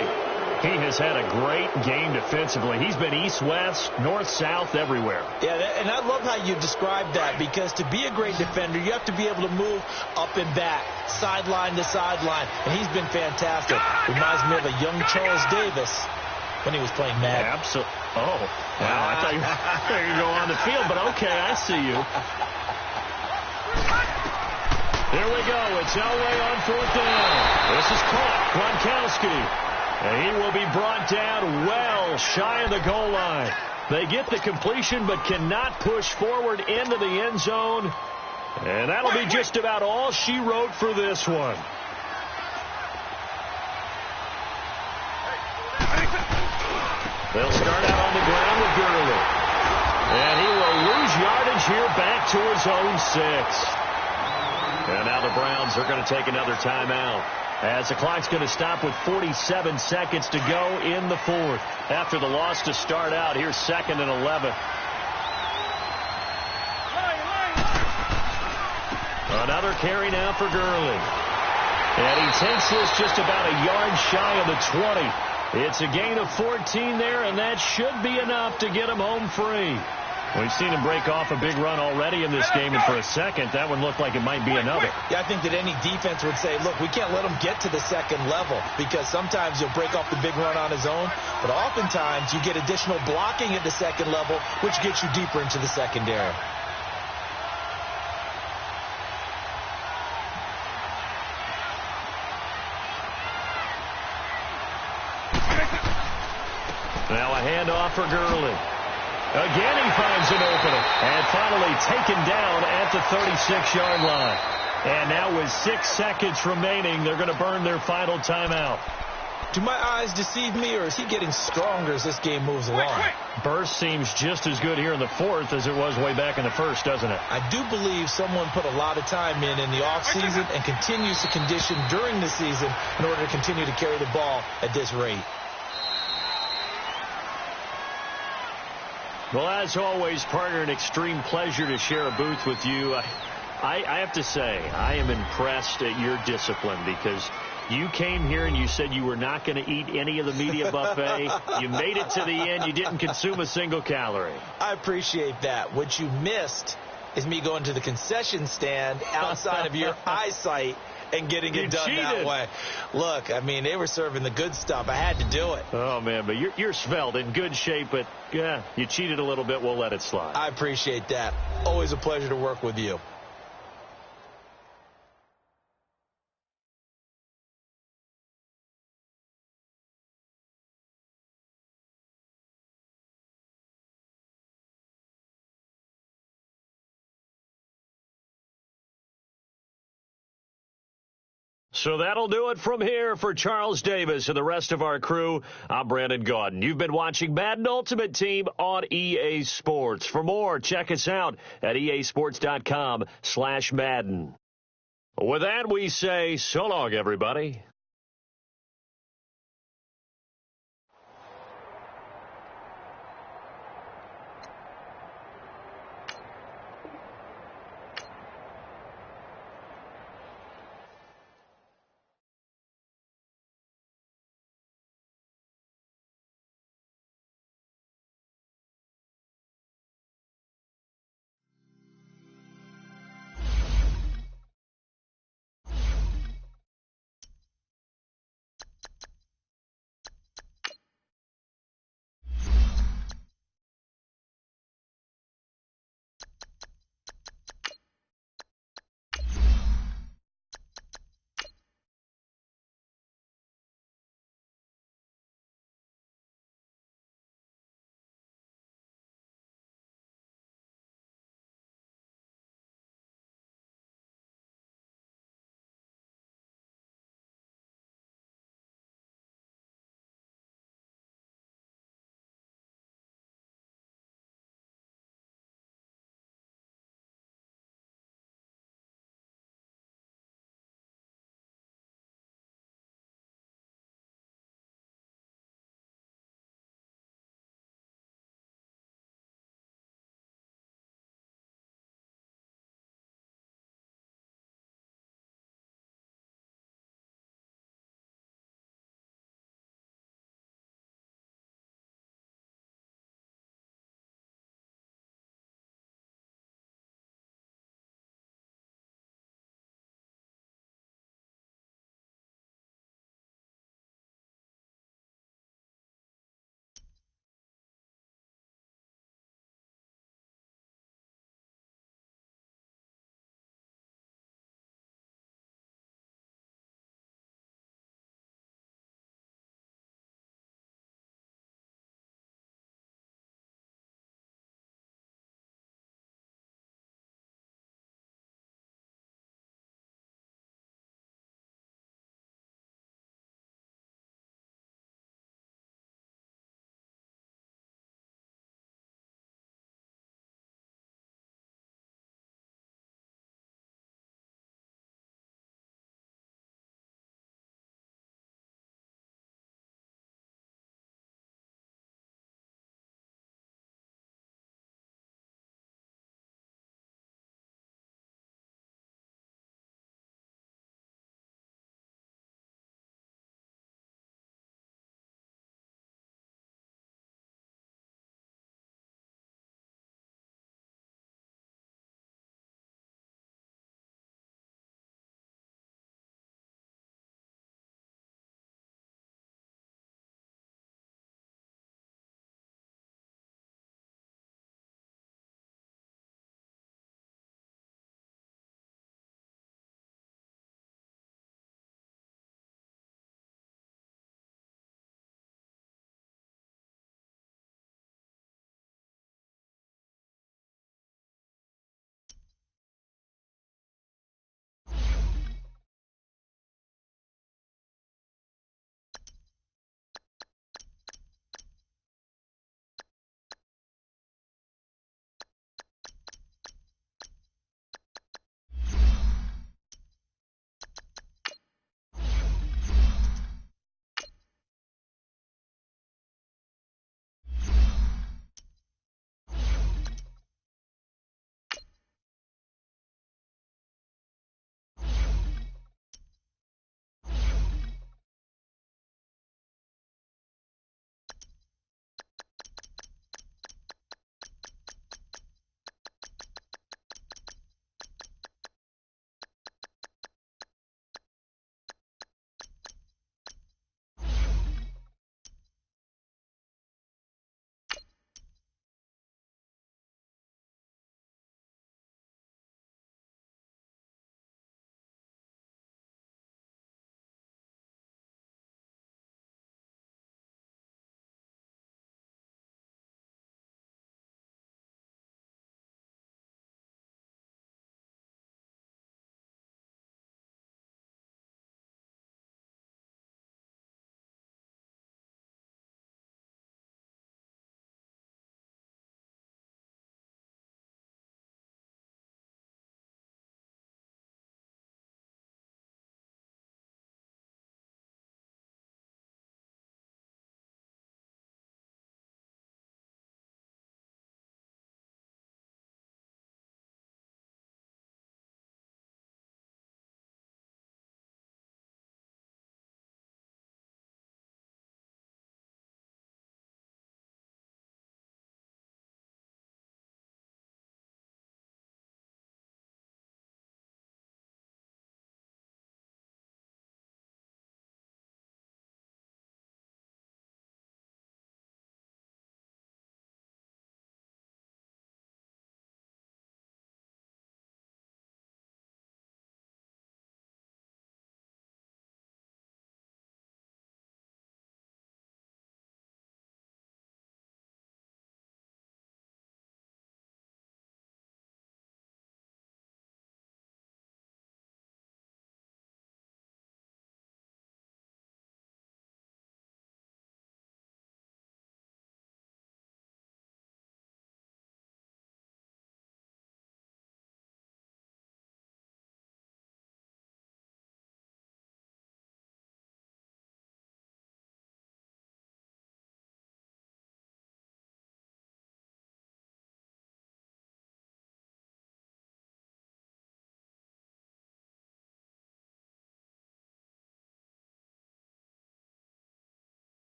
He has had a great game defensively. He's been east-west, north-south, everywhere. Yeah, and I love how you describe that, because to be a great defender, you have to be able to move up and back, sideline to sideline, and he's been fantastic. Reminds me of a young Charles Davis when he was playing Madden. Absolutely. Oh, wow. I thought you were going to go on the field, but okay, I see you. Here we go. It's Elway on 4th down. This is caught. Gronkowski. And he will be brought down well shy of the goal line. They get the completion but cannot push forward into the end zone. And that'll be just about all she wrote for this one. They'll start out on the ground with Gurley. And he will lose yardage here back to his own 6. And now the Browns are going to take another timeout, as the clock's going to stop with 47 seconds to go in the 4th. After the loss to start out, here's 2nd and 11. Another carry now for Gurley. And he takes this just about a yard shy of the 20. It's a gain of 14 there, and that should be enough to get him home free. We've seen him break off a big run already in this game, and for a second, that one looked like it might be another. Yeah, I think that any defense would say, look, we can't let him get to the second level, because sometimes he'll break off the big run on his own, but oftentimes you get additional blocking at the second level, which gets you deeper into the secondary. Now a handoff for Gurley. Again, he finds an opening. And finally taken down at the 36-yard line. And now with 6 seconds remaining, they're going to burn their final timeout. Do my eyes deceive me, or is he getting stronger as this game moves along? Burst seems just as good here in the 4th as it was way back in the 1st, doesn't it? I do believe someone put a lot of time in the offseason and continues to condition during the season in order to continue to carry the ball at this rate. Well, as always, partner, an extreme pleasure to share a booth with you. I have to say, I am impressed at your discipline, because you came here and you said you were not going to eat any of the media buffet. You made it to the end. You didn't consume a single calorie. I appreciate that. What you missed is me going to the concession stand outside of your eyesight and getting it done that way. Look, I mean, they were serving the good stuff. I had to do it. Oh, man, but you're svelte, in good shape, but yeah, you cheated a little bit. We'll let it slide. I appreciate that. Always a pleasure to work with you. So that'll do it from here for Charles Davis and the rest of our crew. I'm Brandon Gaudin. You've been watching Madden Ultimate Team on EA Sports. For more, check us out at easports.com/Madden. With that, we say so long, everybody.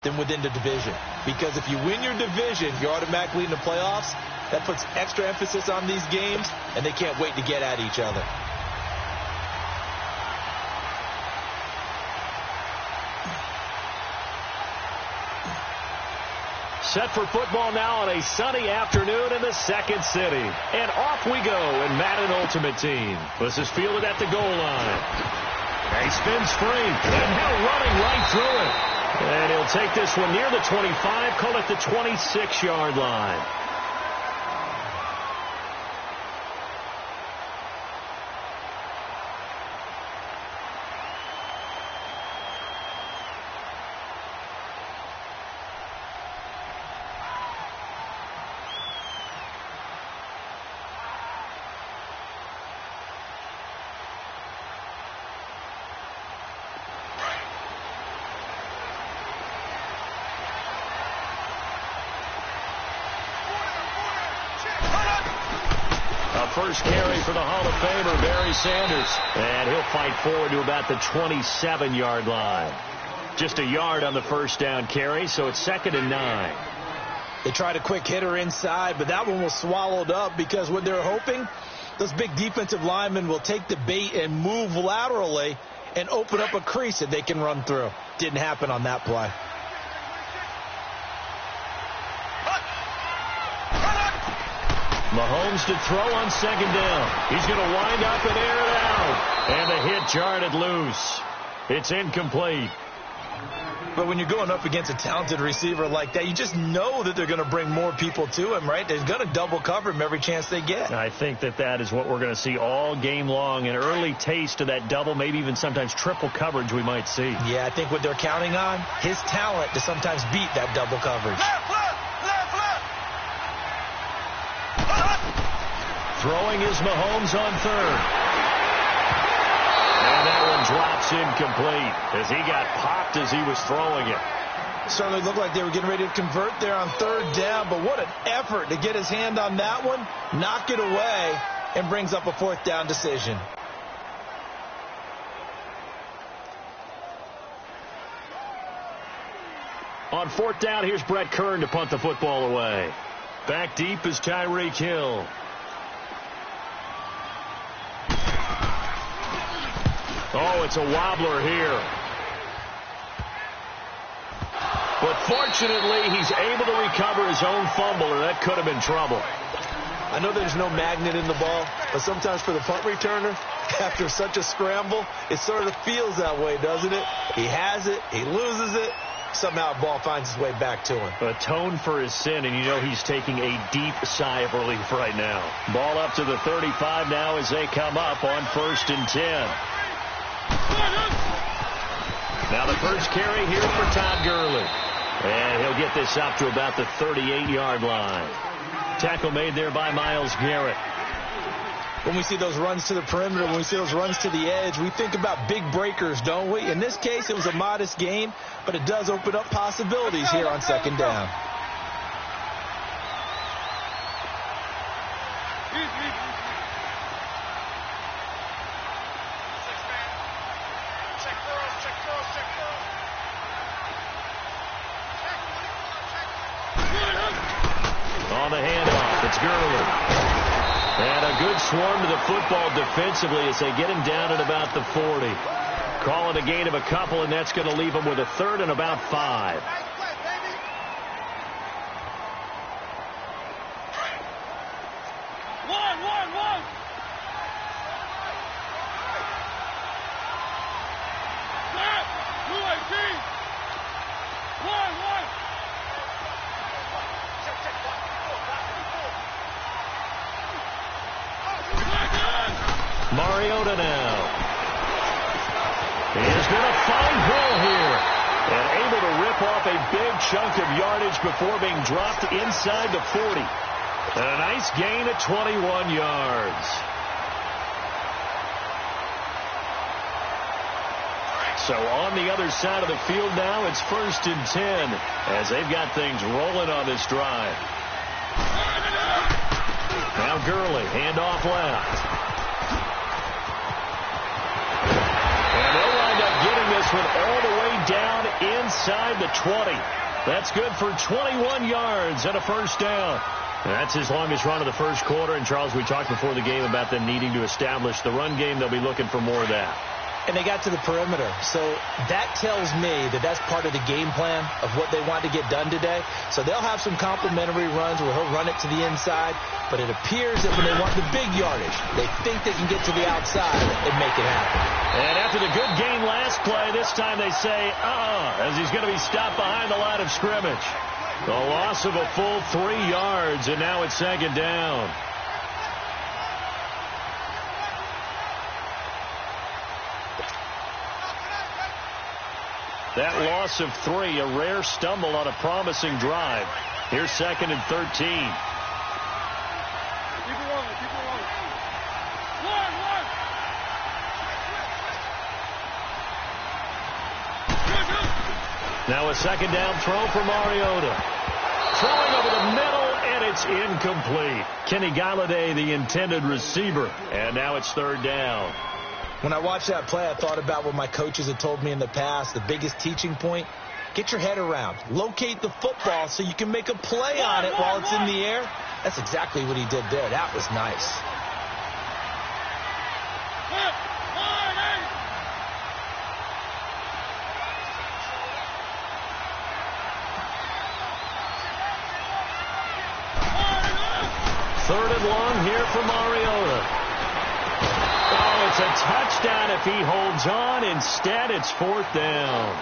than within the division. Because if you win your division, you're automatically in the playoffs. That puts extra emphasis on these games, and they can't wait to get at each other. Set for football now on a sunny afternoon in the second city. And off we go in Madden Ultimate Team. This is fielded at the goal line. He spins free, and now running right through it. And he'll take this one near the 25, call it the 26-yard line. First carry for the Hall of Famer, Barry Sanders. And he'll fight forward to about the 27-yard line. Just a yard on the first down carry, so it's 2nd and 9. They tried a quick hitter inside, but that one was swallowed up because what they're hoping, those big defensive linemen will take the bait and move laterally and open up a crease that they can run through. Didn't happen on that play. Mahomes to throw on 2nd down. He's going to wind up and air it out. And the hit jarred loose. It's incomplete. But when you're going up against a talented receiver like that, you just know that they're going to bring more people to him, right? They're going to double cover him every chance they get. I think that is what we're going to see all game long. An early taste of that double, maybe even sometimes triple coverage we might see. Yeah, I think what they're counting on, his talent to sometimes beat that double coverage. Throwing is Mahomes on 3rd. And that one drops incomplete as he got popped as he was throwing it. Certainly looked like they were getting ready to convert there on 3rd down, but what an effort to get his hand on that one, knock it away, and brings up a 4th down decision. On 4th down, here's Brett Kern to punt the football away. Back deep is Tyreek Hill. Oh, it's a wobbler here. But fortunately, he's able to recover his own fumble, or that could have been trouble. I know there's no magnet in the ball, but sometimes for the punt returner, after such a scramble, it sort of feels that way, doesn't it? He has it, he loses it, somehow the ball finds its way back to him. Atone for his sin, and you know he's taking a deep sigh of relief right now. Ball up to the 35 now as they come up on 1st and 10. Now the first carry here for Todd Gurley. And he'll get this up to about the 38-yard line. Tackle made there by Myles Garrett. When we see those runs to the perimeter, when we see those runs to the edge, we think about big breakers, don't we? In this case, it was a modest gain, but it does open up possibilities here on 2nd down. On the handoff, it's Gurley. And a good swarm to the football defensively as they get him down at about the 40. Call it a gain of a couple, and that's going to leave him with a 3rd and about 5. Mariota now. He has been a fine ball here. And able to rip off a big chunk of yardage before being dropped inside the 40. And a nice gain of 21 yards. So on the other side of the field now, it's 1st and 10 as they've got things rolling on this drive. Now Gurley, handoff left. And they'll wind up getting this one all the way down inside the 20. That's good for 21 yards and a first down. That's his longest run of the first quarter. And, Charles, we talked before the game about them needing to establish the run game. They'll be looking for more of that. And they got to the perimeter. So that tells me that that's part of the game plan of what they want to get done today. So they'll have some complimentary runs where he'll run it to the inside. But it appears that when they want the big yardage, they think they can get to the outside and make it happen. And after the good game last play, this time they say, as he's going to be stopped behind the line of scrimmage. The loss of a full 3 yards, and now it's second down. That loss of 3, a rare stumble on a promising drive. Here's second and 13. Keep it rolling, keep it rolling. One. Now a second down throw for Mariota. Throwing over the middle, and it's incomplete. Kenny Galladay, the intended receiver. And now it's third down. When I watched that play, I thought about what my coaches had told me in the past. The biggest teaching point, get your head around. Locate the football so you can make a play on it while it's in the air. That's exactly what he did there. That was nice. Third and long here for Mariota. It's a touchdown if he holds on. Instead, it's fourth down.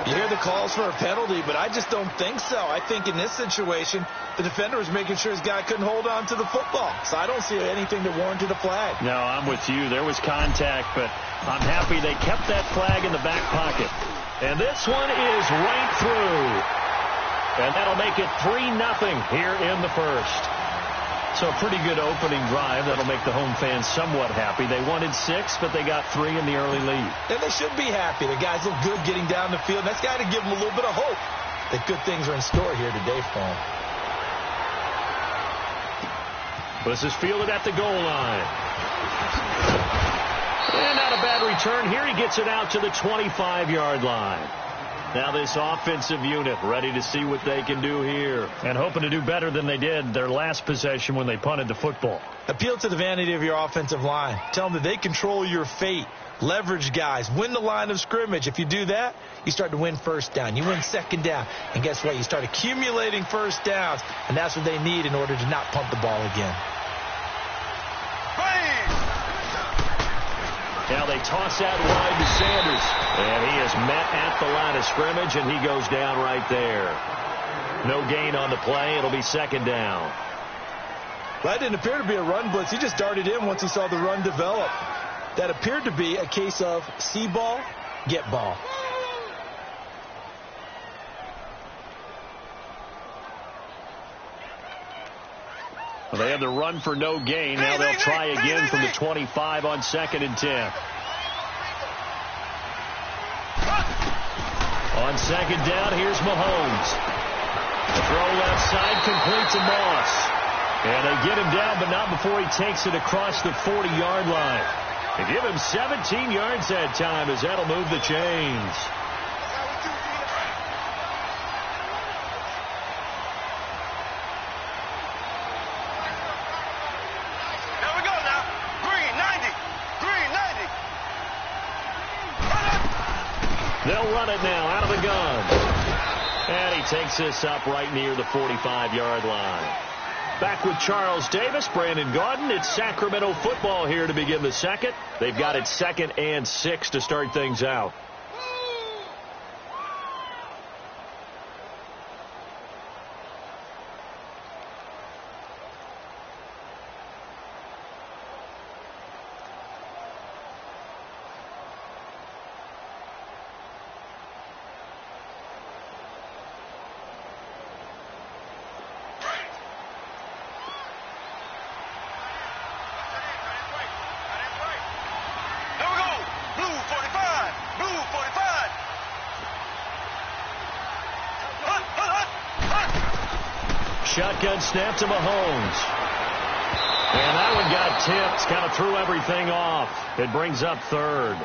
You hear the calls for a penalty, but I just don't think so. I think in this situation, the defender was making sure his guy couldn't hold on to the football. So I don't see anything that warranted a flag. No, I'm with you. There was contact, but I'm happy they kept that flag in the back pocket. And this one is right through. And that'll make it 3-0 here in the first. So a pretty good opening drive. That'll make the home fans somewhat happy. They wanted 6, but they got 3 in the early lead. And they should be happy. The guys look good getting down the field. That's got to give them a little bit of hope that good things are in store here today for them. This is fielded at the goal line. And not a bad return here. He gets it out to the 25-yard line. Now this offensive unit ready to see what they can do here. And hoping to do better than they did their last possession when they punted the football. Appeal to the vanity of your offensive line. Tell them that they control your fate. Leverage guys. Win the line of scrimmage. If you do that, you start to win first down. You win second down. And guess what? You start accumulating first downs. And that's what they need in order to not punt the ball again. Now they toss out wide to Sanders. And he is met at the line of scrimmage, and he goes down right there. No gain on the play. It'll be second down. That didn't appear to be a run blitz. He just darted in once he saw the run develop. That appeared to be a case of see ball, get ball. Well, they have the run for no gain. Now they'll try again from the 25 on second and 10. On second down, here's Mahomes. Throw left side, complete to Moss. And they get him down, but not before he takes it across the 40-yard line. They give him 17 yards that time, as that'll move the chains. They'll run it now out of the gun. And he takes this up right near the 45-yard line. Back with Charles Davis, Brandon Gaudin. It's Sacramento football here to begin the second. They've got it 2nd and 6 to start things out. Shotgun snap to Mahomes. And that one got tipped. Kind of threw everything off. It brings up third.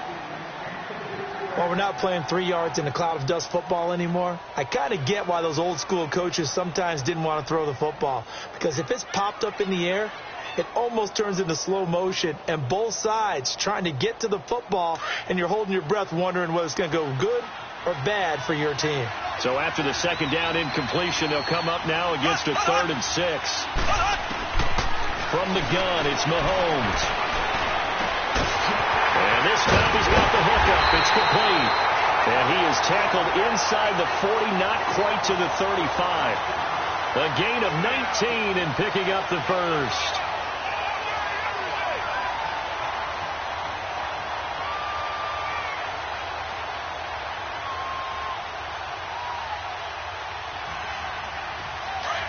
While we're not playing 3 yards in a cloud of dust football anymore, I kind of get why those old school coaches sometimes didn't want to throw the football. Because if it's popped up in the air, it almost turns into slow motion, and both sides trying to get to the football, and you're holding your breath wondering whether it's going to go good or bad for your team. So after the second down incompletion, they'll come up now against a 3rd and 6. From the gun, it's Mahomes. And this time he's got the hookup. It's complete. And he is tackled inside the 40, not quite to the 35. A gain of 19 and picking up the first.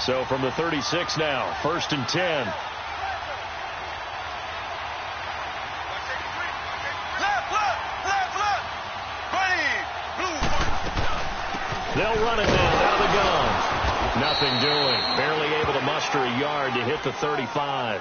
So from the 36 now, 1st and 10. They'll run it now out of the gun. Nothing doing. Barely able to muster a yard to hit the 35.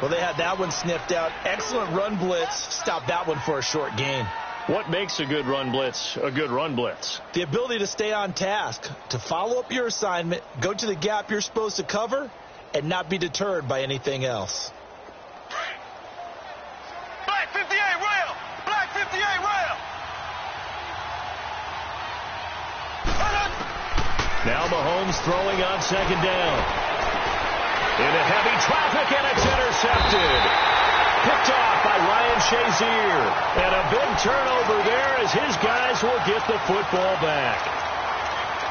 Well, they had that one sniffed out. Excellent run blitz. Stopped that one for a short gain. What makes a good run blitz a good run blitz? The ability to stay on task, to follow up your assignment, go to the gap you're supposed to cover, and not be deterred by anything else. Black 58 rail! Black 58 rail! Now Mahomes throwing on second down. Into heavy traffic, and it's intercepted. Picked off by Ryan Shazier. And a big turnover there as his guys will get the football back.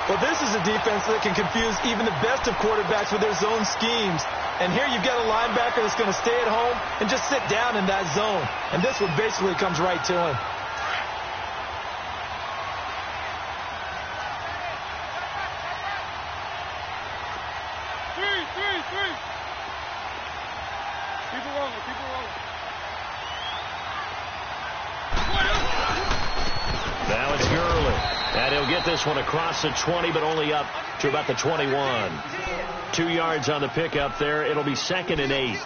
Well, this is a defense that can confuse even the best of quarterbacks with their zone schemes. And here you've got a linebacker that's going to stay at home and just sit down in that zone. And this one basically comes right to him. Now it's Gurley. And he'll get this one across the 20, but only up to about the 21. 2 yards on the pickup there. It'll be 2nd and 8.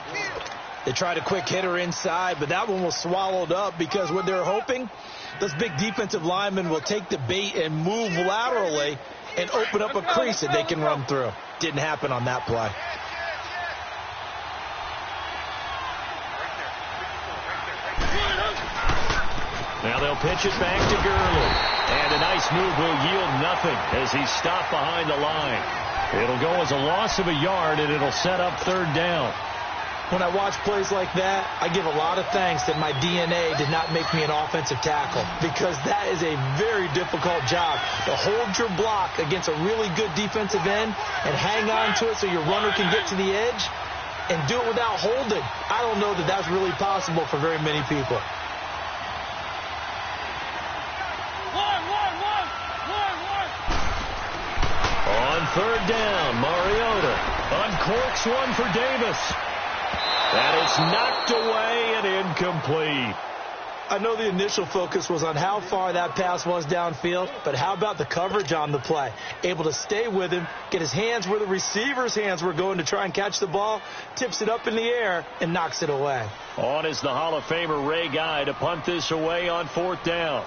They tried a quick hitter inside, but that one was swallowed up because what they're hoping, those big defensive linemen will take the bait and move laterally and open up a crease that they can run through. Didn't happen on that play. Now they'll pitch it back to Gurley. And a nice move will yield nothing as he's stopped behind the line. It'll go as a loss of a yard, and it'll set up 3rd down. When I watch plays like that, I give a lot of thanks that my DNA did not make me an offensive tackle, because that is a very difficult job to hold your block against a really good defensive end and hang on to it so your runner can get to the edge and do it without holding. I don't know that that's really possible for very many people. On 3rd down, Mariota uncorks one for Davis. And it's knocked away and incomplete. I know the initial focus was on how far that pass was downfield, but how about the coverage on the play? Able to stay with him, get his hands where the receiver's hands were going to try and catch the ball, tips it up in the air, and knocks it away. On is the Hall of Famer Ray Guy to punt this away on 4th down.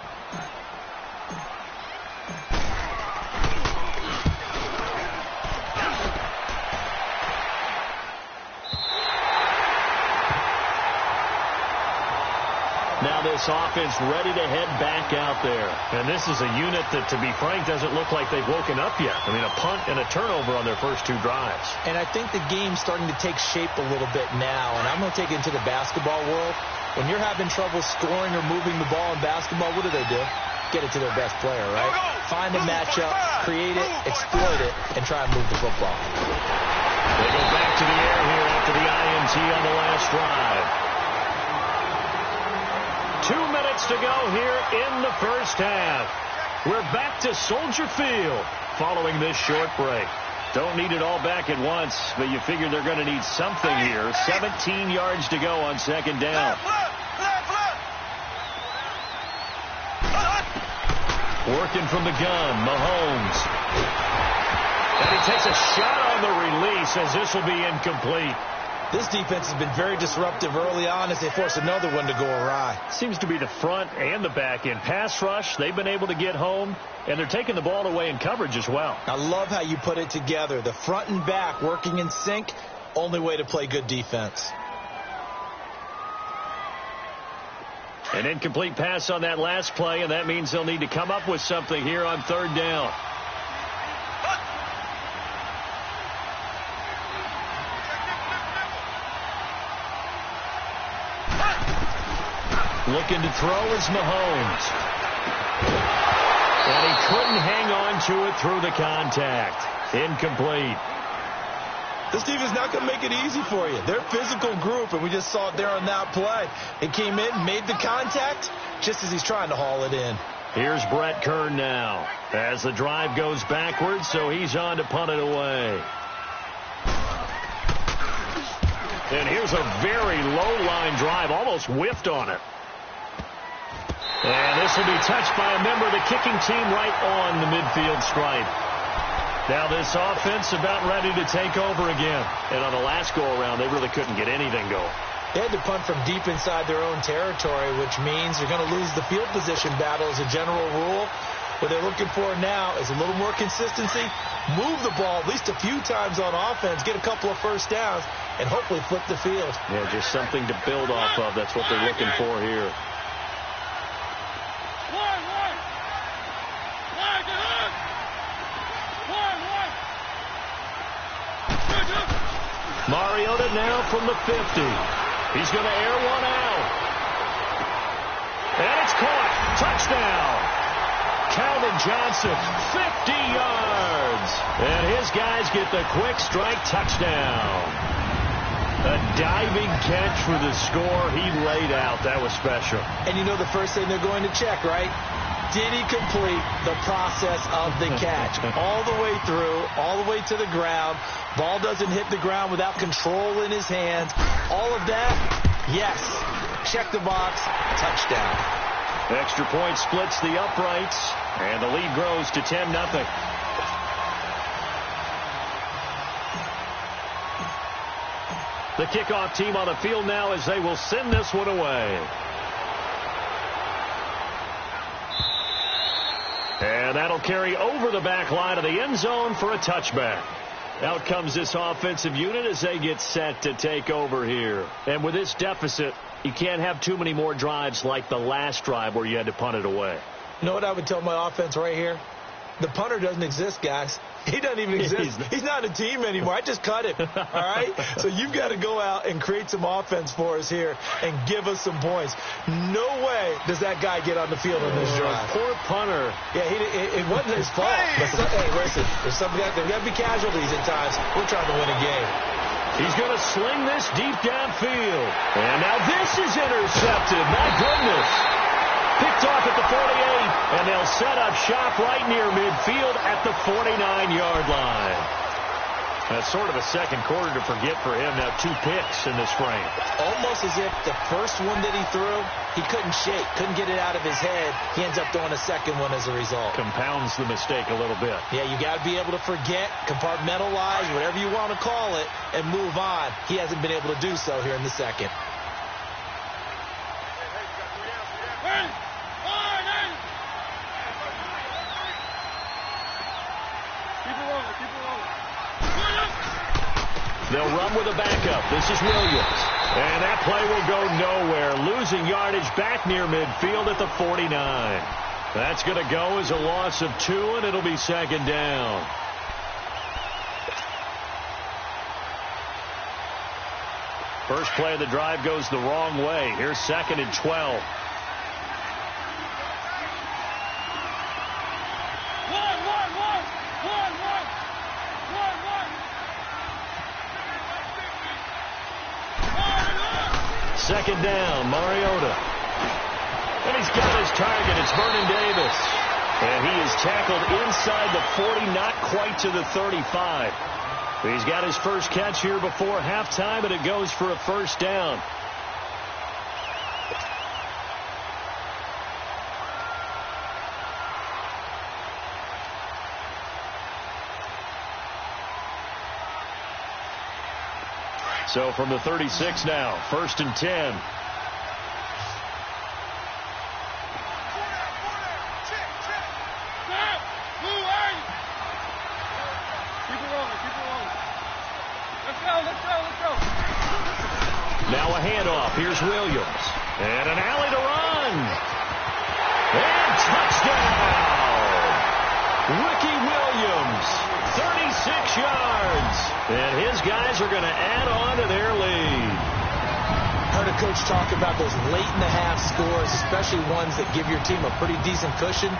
Now this offense ready to head back out there. And this is a unit that, to be frank, doesn't look like they've woken up yet. I mean, a punt and a turnover on their first 2 drives. And I think the game's starting to take shape a little bit now. And I'm going to take it into the basketball world. When you're having trouble scoring or moving the ball in basketball, what do? Get it to their best player, right? Find a matchup, create it, exploit it, and try and move the football. They go back to the air here after the INT on the last drive. 2 minutes to go here in the first half. We're back to Soldier Field following this short break. Don't need it all back at once, but you figure they're going to need something here. 17 yards to go on 2nd down. Working from the gun, Mahomes. And he takes a shot on the release as this will be incomplete. This defense has been very disruptive early on as they force another one to go awry. Seems to be the front and the back end. Pass rush, they've been able to get home, and they're taking the ball away in coverage as well. I love how you put it together. The front and back working in sync, only way to play good defense. An incomplete pass on that last play, and that means they'll need to come up with something here on third down. Looking to throw is Mahomes. And he couldn't hang on to it through the contact. Incomplete. This defense is not going to make it easy for you. They're a physical group, and we just saw it there on that play. It came in, made the contact, just as he's trying to haul it in. Here's Brett Kern now as the drive goes backwards, so he's on to punt it away. And here's a very low-line drive, almost whiffed on it. And this will be touched by a member of the kicking team right on the midfield stripe. Now this offense about ready to take over again. And on the last go-around, they really couldn't get anything going. They had to punt from deep inside their own territory, which means you're going to lose the field position battle as a general rule. What they're looking for now is a little more consistency, move the ball at least a few times on offense, get a couple of first downs, and hopefully flip the field. Yeah, just something to build off of. That's what they're looking for here. Mariota now from the 50. He's going to air one out. And it's caught. Touchdown. Calvin Johnson, 50 yards. And his guys get the quick strike touchdown. A diving catch for the score he laid out. That was special. And you know the first thing they're going to check, right? Did he complete the process of the catch? All the way through, all the way to the ground. Ball doesn't hit the ground without control in his hands. All of that, yes. Check the box, touchdown. Extra point splits the uprights, and the lead grows to 10-0. The kickoff team on the field now as they will send this one away. And that'll carry over the back line of the end zone for a touchback. Out comes this offensive unit as they get set to take over here. And with this deficit, you can't have too many more drives like the last drive where you had to punt it away. You know what I would tell my offense right here? The punter doesn't exist, guys. He doesn't even exist. He's not a team anymore. I just cut him. All right? So you've got to go out and create some offense for us here and give us some points. No way does that guy get on the field on this drive. Poor punter. Yeah, it wasn't his fault. But hey, listen, there's got to be casualties at times. We're trying to win a game. He's going to sling this deep downfield. And now this is intercepted. My goodness. Picked off at the 48, and they'll set up shop right near midfield at the 49-yard line. That's sort of a second quarter to forget for him. Now 2 picks in this frame. Almost as if the first one that he threw, he couldn't shake, couldn't get it out of his head. He ends up throwing a second one as a result. Compounds the mistake a little bit. Yeah, you got to be able to forget, compartmentalize, whatever you want to call it, and move on. He hasn't been able to do so here in the second. They'll run with a backup. This is Williams. And that play will go nowhere. Losing yardage back near midfield at the 49. That's going to go as a loss of 2, and it'll be second down. First play of the drive goes the wrong way. Here's 2nd and 12. Second down, Mariota. And he's got his target. It's Vernon Davis. And he is tackled inside the 40, not quite to the 35. He's got his first catch here before halftime, and it goes for a first down. So from the 36 now, 1st and 10. Now a handoff. Here's Williams. And an alley to run. And touchdown! Ricky Williams, 36 yards. And his guys are going to add on to their lead. Heard a coach talk about those late-in-the-half scores, especially ones that give your team a pretty decent cushion.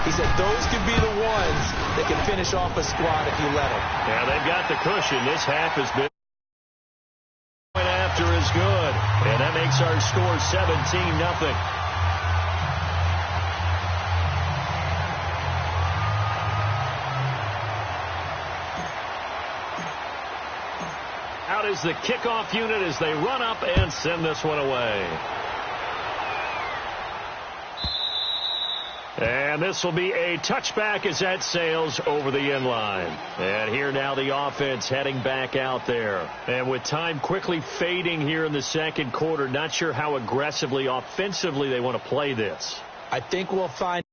He said those could be the ones that can finish off a squad if you let them. Yeah, they've got the cushion. This half has been after is good. And that makes our score 17-0. Out is the kickoff unit as they run up and send this one away. And this will be a touchback as that sails over the end line. And here now the offense heading back out there. And with time quickly fading here in the second quarter, not sure how aggressively, offensively they want to play this. I think we'll find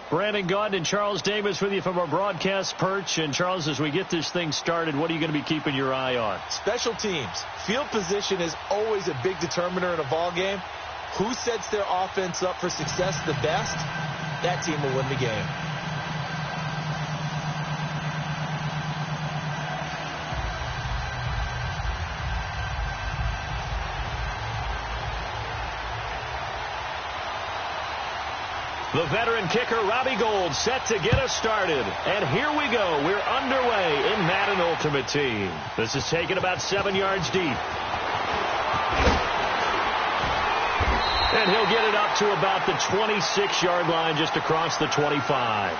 Brandon Gaudin and Charles Davis with you from our broadcast perch. And, Charles, as we get this thing started, what are you going to be keeping your eye on? Special teams. Field position is always a big determiner in a ball game. Who sets their offense up for success the best, that team will win the game. The veteran kicker, Robbie Gould, set to get us started. And here we go. We're underway in Madden Ultimate Team. This is taken about 7 yards deep. And he'll get it up to about the 26-yard line, just across the 25.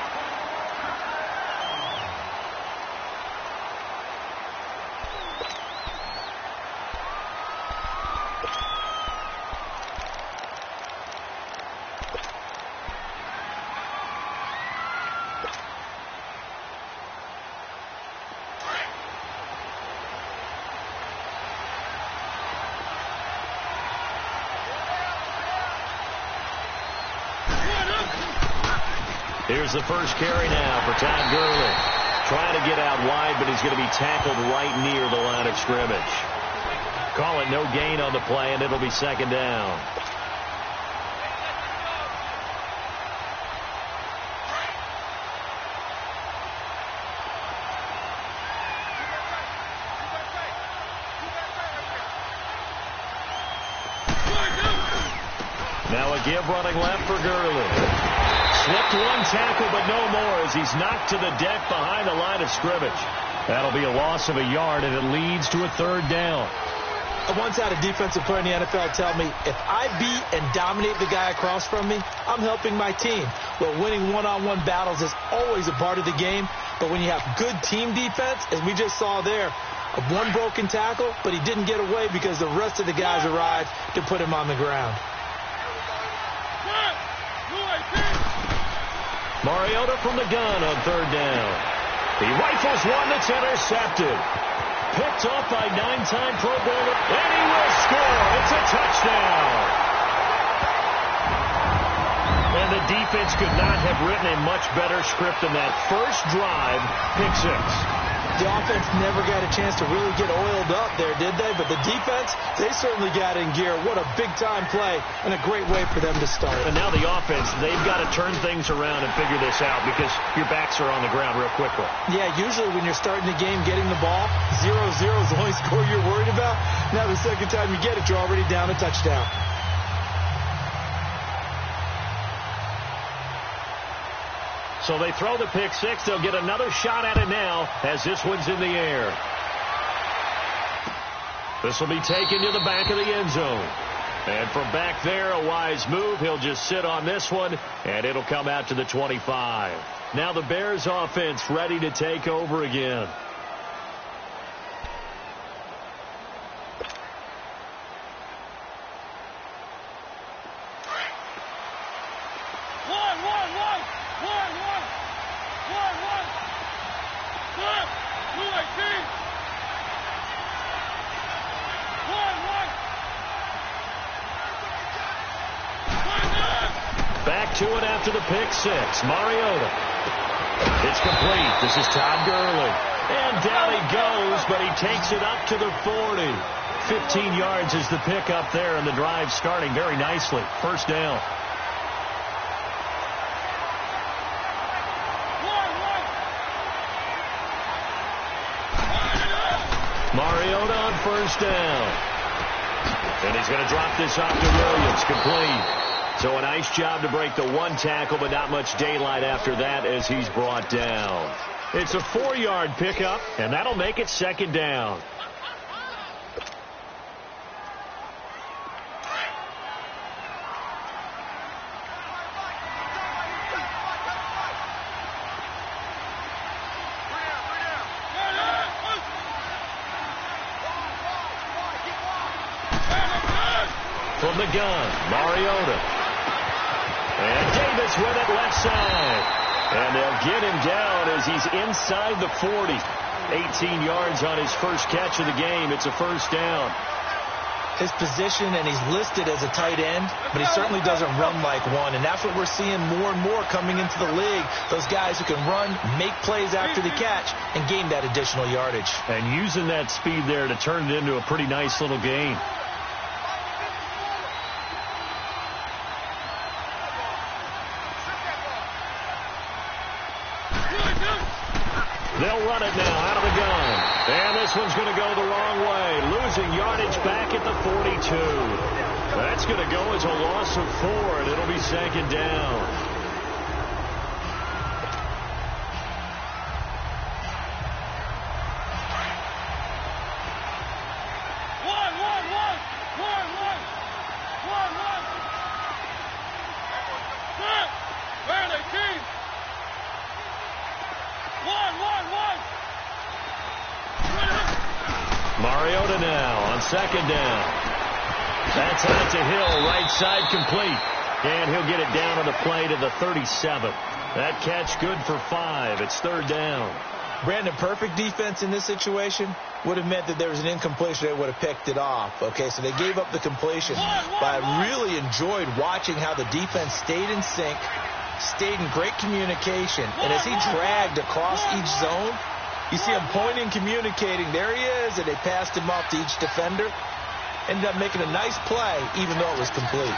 Here's the first carry now for Todd Gurley. Trying to get out wide, but he's going to be tackled right near the line of scrimmage. Call it no gain on the play, and it'll be second down. Now a give running left for Gurley. Slipped one tackle, but no more as he's knocked to the deck behind the line of scrimmage. That'll be a loss of a yard, and it leads to a third down. I once had a defensive player in the NFL tell me, if I beat and dominate the guy across from me, I'm helping my team. Well, winning one-on-one battles is always a part of the game, but when you have good team defense, as we just saw there, one broken tackle, but he didn't get away because the rest of the guys arrived to put him on the ground. Mariota from the gun on third down. He rifles one that's intercepted. Picked off by 9-time Pro Bowler, and he will score. It's a touchdown. And the defense could not have written a much better script than that. First drive, pick six. The offense never got a chance to really get oiled up there, did they? But the defense, they certainly got in gear. What a big-time play and a great way for them to start. And now the offense, they've got to turn things around and figure this out because your backs are on the ground real quickly. Yeah, usually when you're starting the game, getting the ball, 0-0 is the only score you're worried about. Now the second time you get it, you're already down a touchdown. So they throw the pick six. They'll get another shot at it now as this one's in the air. This will be taken to the back of the end zone. And from back there, a wise move. He'll just sit on this one, and it'll come out to the 25. Now the Bears offense ready to take over again. Back to it after the pick six. Mariota. It's complete. This is Todd Gurley. And down he goes, but he takes it up to the 40. 15 yards is the pick up there, and the drive starting very nicely. First down. Mariota on first down. And he's going to drop this off to Williams. Complete. So a nice job to break the one tackle, but not much daylight after that as he's brought down. It's a 4-yard pickup, and that'll make it second down. From the gun, Mariota. And Davis with it left side. And they'll get him down as he's inside the 40. 18 yards on his first catch of the game. It's a first down. his position, and he's listed as a tight end, but he certainly doesn't run like one, and that's what we're seeing more and more coming into the league. Those guys who can run, make plays after the catch, and gain that additional yardage. And using that speed there to turn it into a pretty nice little gain. They'll run it now out of the gun. And this one's going to go the wrong way. Losing yardage back at the 42. That's going to go as a loss of 4, and it'll be second down. Mariota now on second down. That's out to Hill, right side complete. And he'll get it down on the play to the 37. That catch good for 5. It's third down. Brandon, perfect defense in this situation would have meant that there was an incompletion. They would have picked it off. Okay, so they gave up the completion. But I really enjoyed watching how the defense stayed in sync, stayed in great communication. And as he dragged across each zone, you see him pointing, communicating. There he is, and they passed him off to each defender. Ended up making a nice play, even though it was complete.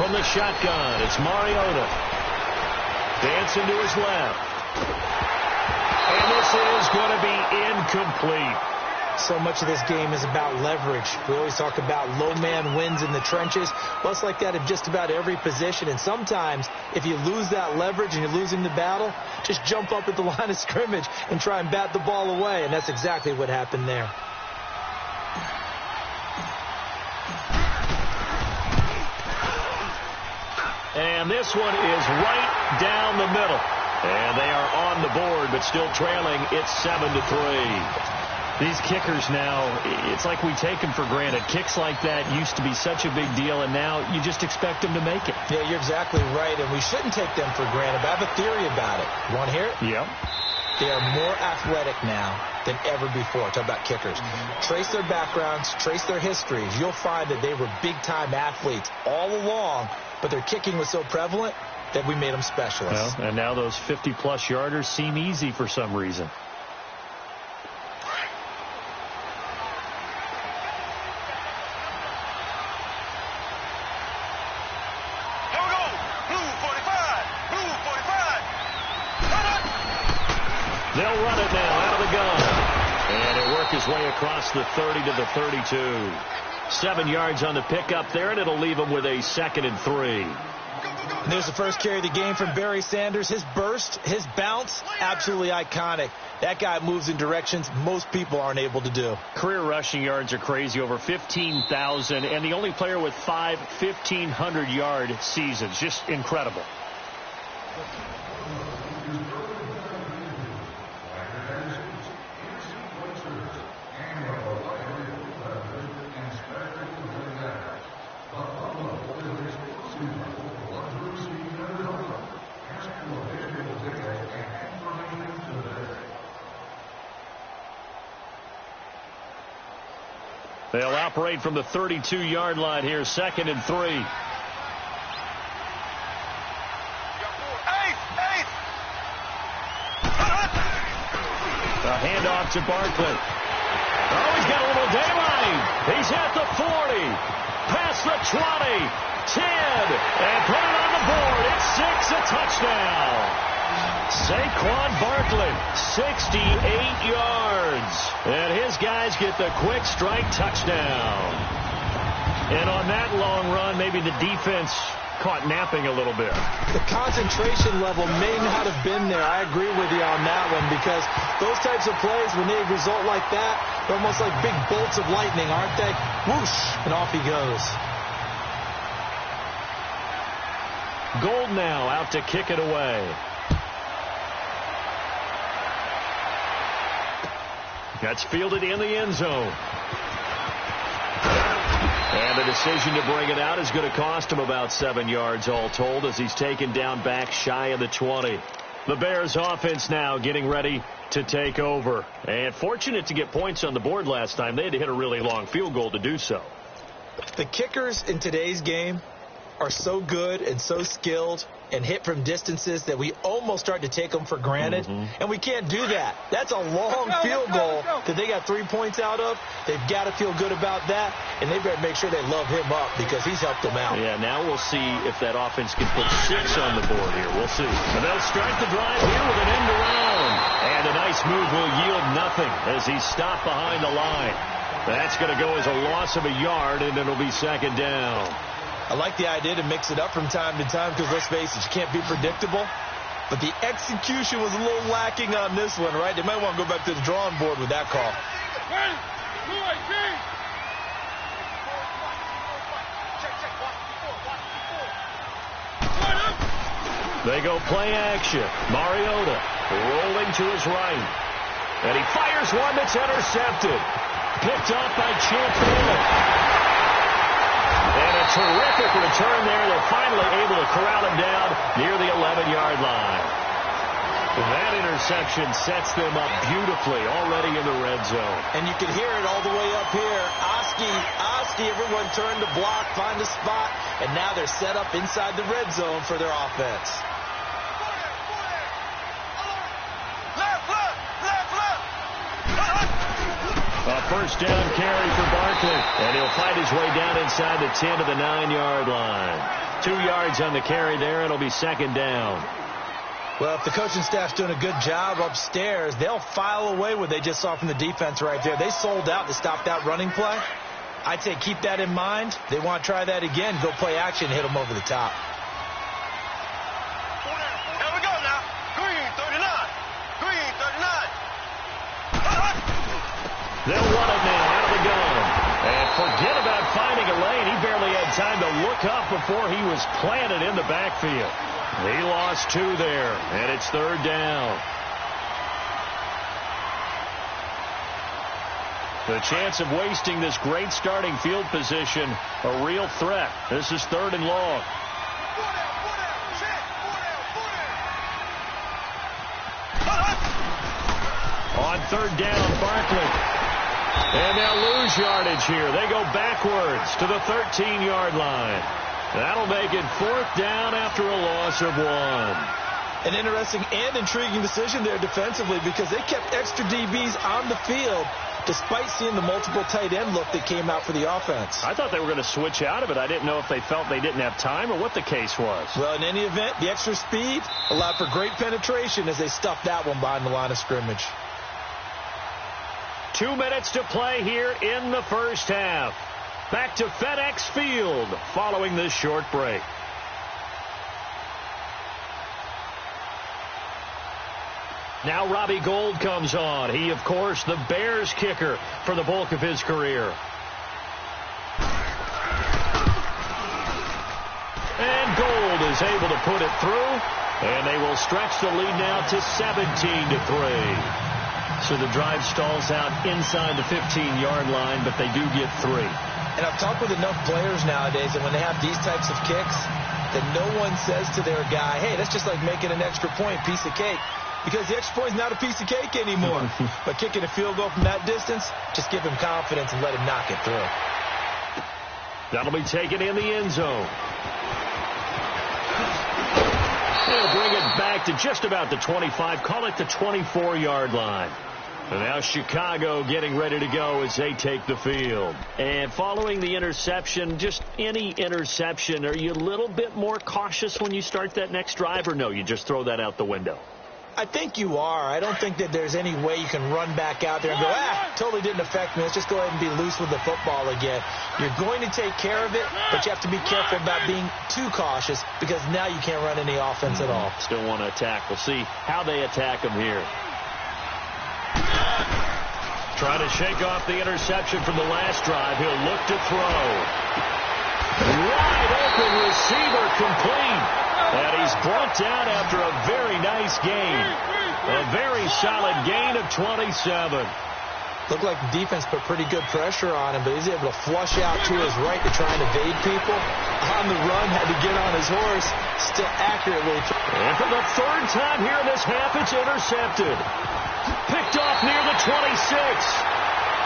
From the shotgun, it's Mariota. Dancing to his left. And this is going to be incomplete. So much of this game is about leverage. We always talk about low man wins in the trenches. Well, it's like that in just about every position. And sometimes, if you lose that leverage and you're losing the battle, just jump up at the line of scrimmage and try and bat the ball away. And that's exactly what happened there. And this one is right down the middle. And they are on the board, but still trailing. It's 7-3. These kickers now, it's like we take them for granted. Kicks like that used to be such a big deal, and now you just expect them to make it. Yeah, you're exactly right, and we shouldn't take them for granted. But I have a theory about it. You want to hear it? Yep. They are more athletic now than ever before. Talk about kickers. Trace their backgrounds, trace their histories. You'll find that they were big-time athletes all along, but their kicking was so prevalent that we made them specialists. Well, and now those 50-plus yarders seem easy for some reason. They'll run it now out of the gun. And it'll work his way across the 30 to the 32. 7 yards on the pickup there, and it'll leave him with a 2nd and 3. And there's the first carry of the game from Barry Sanders. His burst, his bounce, absolutely iconic. That guy moves in directions most people aren't able to do. Career rushing yards are crazy, over 15,000, and the only player with 5 1,500-yard seasons. Just incredible. They'll operate from the 32-yard line here, 2nd and 3. A handoff to Barkley. Oh, he's got a little daylight. He's at the 40. Past the 20. 10. And put it on the board. It's 6, a touchdown. Saquon Barkley, 68 yards. And his guys get the quick strike touchdown. And on that long run, maybe the defense caught napping a little bit. The concentration level may not have been there. I agree with you on that one, because those types of plays, when they result like that, they're almost like big bolts of lightning, aren't they? Whoosh, and off he goes. Gold now out to kick it away. That's fielded in the end zone. And the decision to bring it out is going to cost him about 7 yards all told, as he's taken down back shy of the 20. The Bears offense now getting ready to take over. And fortunate to get points on the board last time. They had to hit a really long field goal to do so. The kickers in today's game are so good and so skilled and hit from distances that we almost start to take them for granted. And we can't do that. That's a long field goal that they got 3 points out of. They've got to feel good about that, and they better make sure they love him up because he's helped them out. Yeah, now we'll see if that offense can put 6 on the board here. We'll see. And they'll start the drive here with an end around. And a nice move will yield nothing as he's stopped behind the line. That's going to go as a loss of a yard, and it'll be second down. I like the idea to mix it up from time to time because, let's face it, you can't be predictable. But the execution was a little lacking on this one, right? They might want to go back to the drawing board with that call. They go play action. Mariota rolling to his right. And he fires one that's intercepted. Picked off by Champion. And a terrific return there. They're finally able to corral him down near the 11-yard line. That interception sets them up beautifully already in the red zone. And you can hear it all the way up here. Oski, everyone turned to block, find a spot, and now they're set up inside the red zone for their offense. A first down carry for Barkley, and he'll fight his way down inside the 10 to the 9-yard line. 2 yards on the carry there. It'll be second down. Well, if the coaching staff's doing a good job upstairs, they'll file away what they just saw from the defense right there. They sold out to stop that running play. I'd say keep that in mind. They want to try that again, go play action, hit them over the top. Here we go now. Green 39. Green 39. They'll run it now out of the gun. And forget about finding a lane. He barely had time to look up before he was planted in the backfield. He lost 2 there, and it's third down. The chance of wasting this great starting field position, a real threat. This is third and long. On third down, Barkley. And they'll lose yardage here. They go backwards to the 13-yard line. That'll make it fourth down after a loss of 1. An interesting and intriguing decision there defensively because they kept extra DBs on the field despite seeing the multiple tight end look that came out for the offense. I thought they were going to switch out of it. I didn't know if they felt they didn't have time or what the case was. Well, in any event, the extra speed allowed for great penetration as they stuffed that one behind the line of scrimmage. 2 minutes to play here in the first half. Back to FedEx Field following this short break. Now Robbie Gould comes on. He, of course, the Bears kicker for the bulk of his career. And Gould is able to put it through. And they will stretch the lead now to 17-3. So the drive stalls out inside the 15-yard line, but they do get 3. And I've talked with enough players nowadays that when they have these types of kicks, that no one says to their guy, hey, that's just like making an extra point, piece of cake. Because the extra point is not a piece of cake anymore. But kicking a field goal from that distance, just give him confidence and let him knock it through. That'll be taken in the end zone. They'll bring it back to just about the 25, call it the 24-yard line. And now Chicago getting ready to go as they take the field. And following the interception, just any interception, are you a little bit more cautious when you start that next drive, or no, you just throw that out the window? I think you are. I don't think that there's any way you can run back out there and go, totally didn't affect me. Let's just go ahead and be loose with the football again. You're going to take care of it, but you have to be careful about being too cautious because now you can't run any offense at all. Still want to attack. We'll see how they attack them here. Trying to shake off the interception from the last drive. He'll look to throw. Wide open receiver complete. And he's brought down after a very nice gain. A very solid gain of 27. Looked like the defense put pretty good pressure on him, but he's able to flush out to his right to try and evade people. On the run, had to get on his horse, still accurately. And for the third time here in this half, it's intercepted. Picked off near the 26.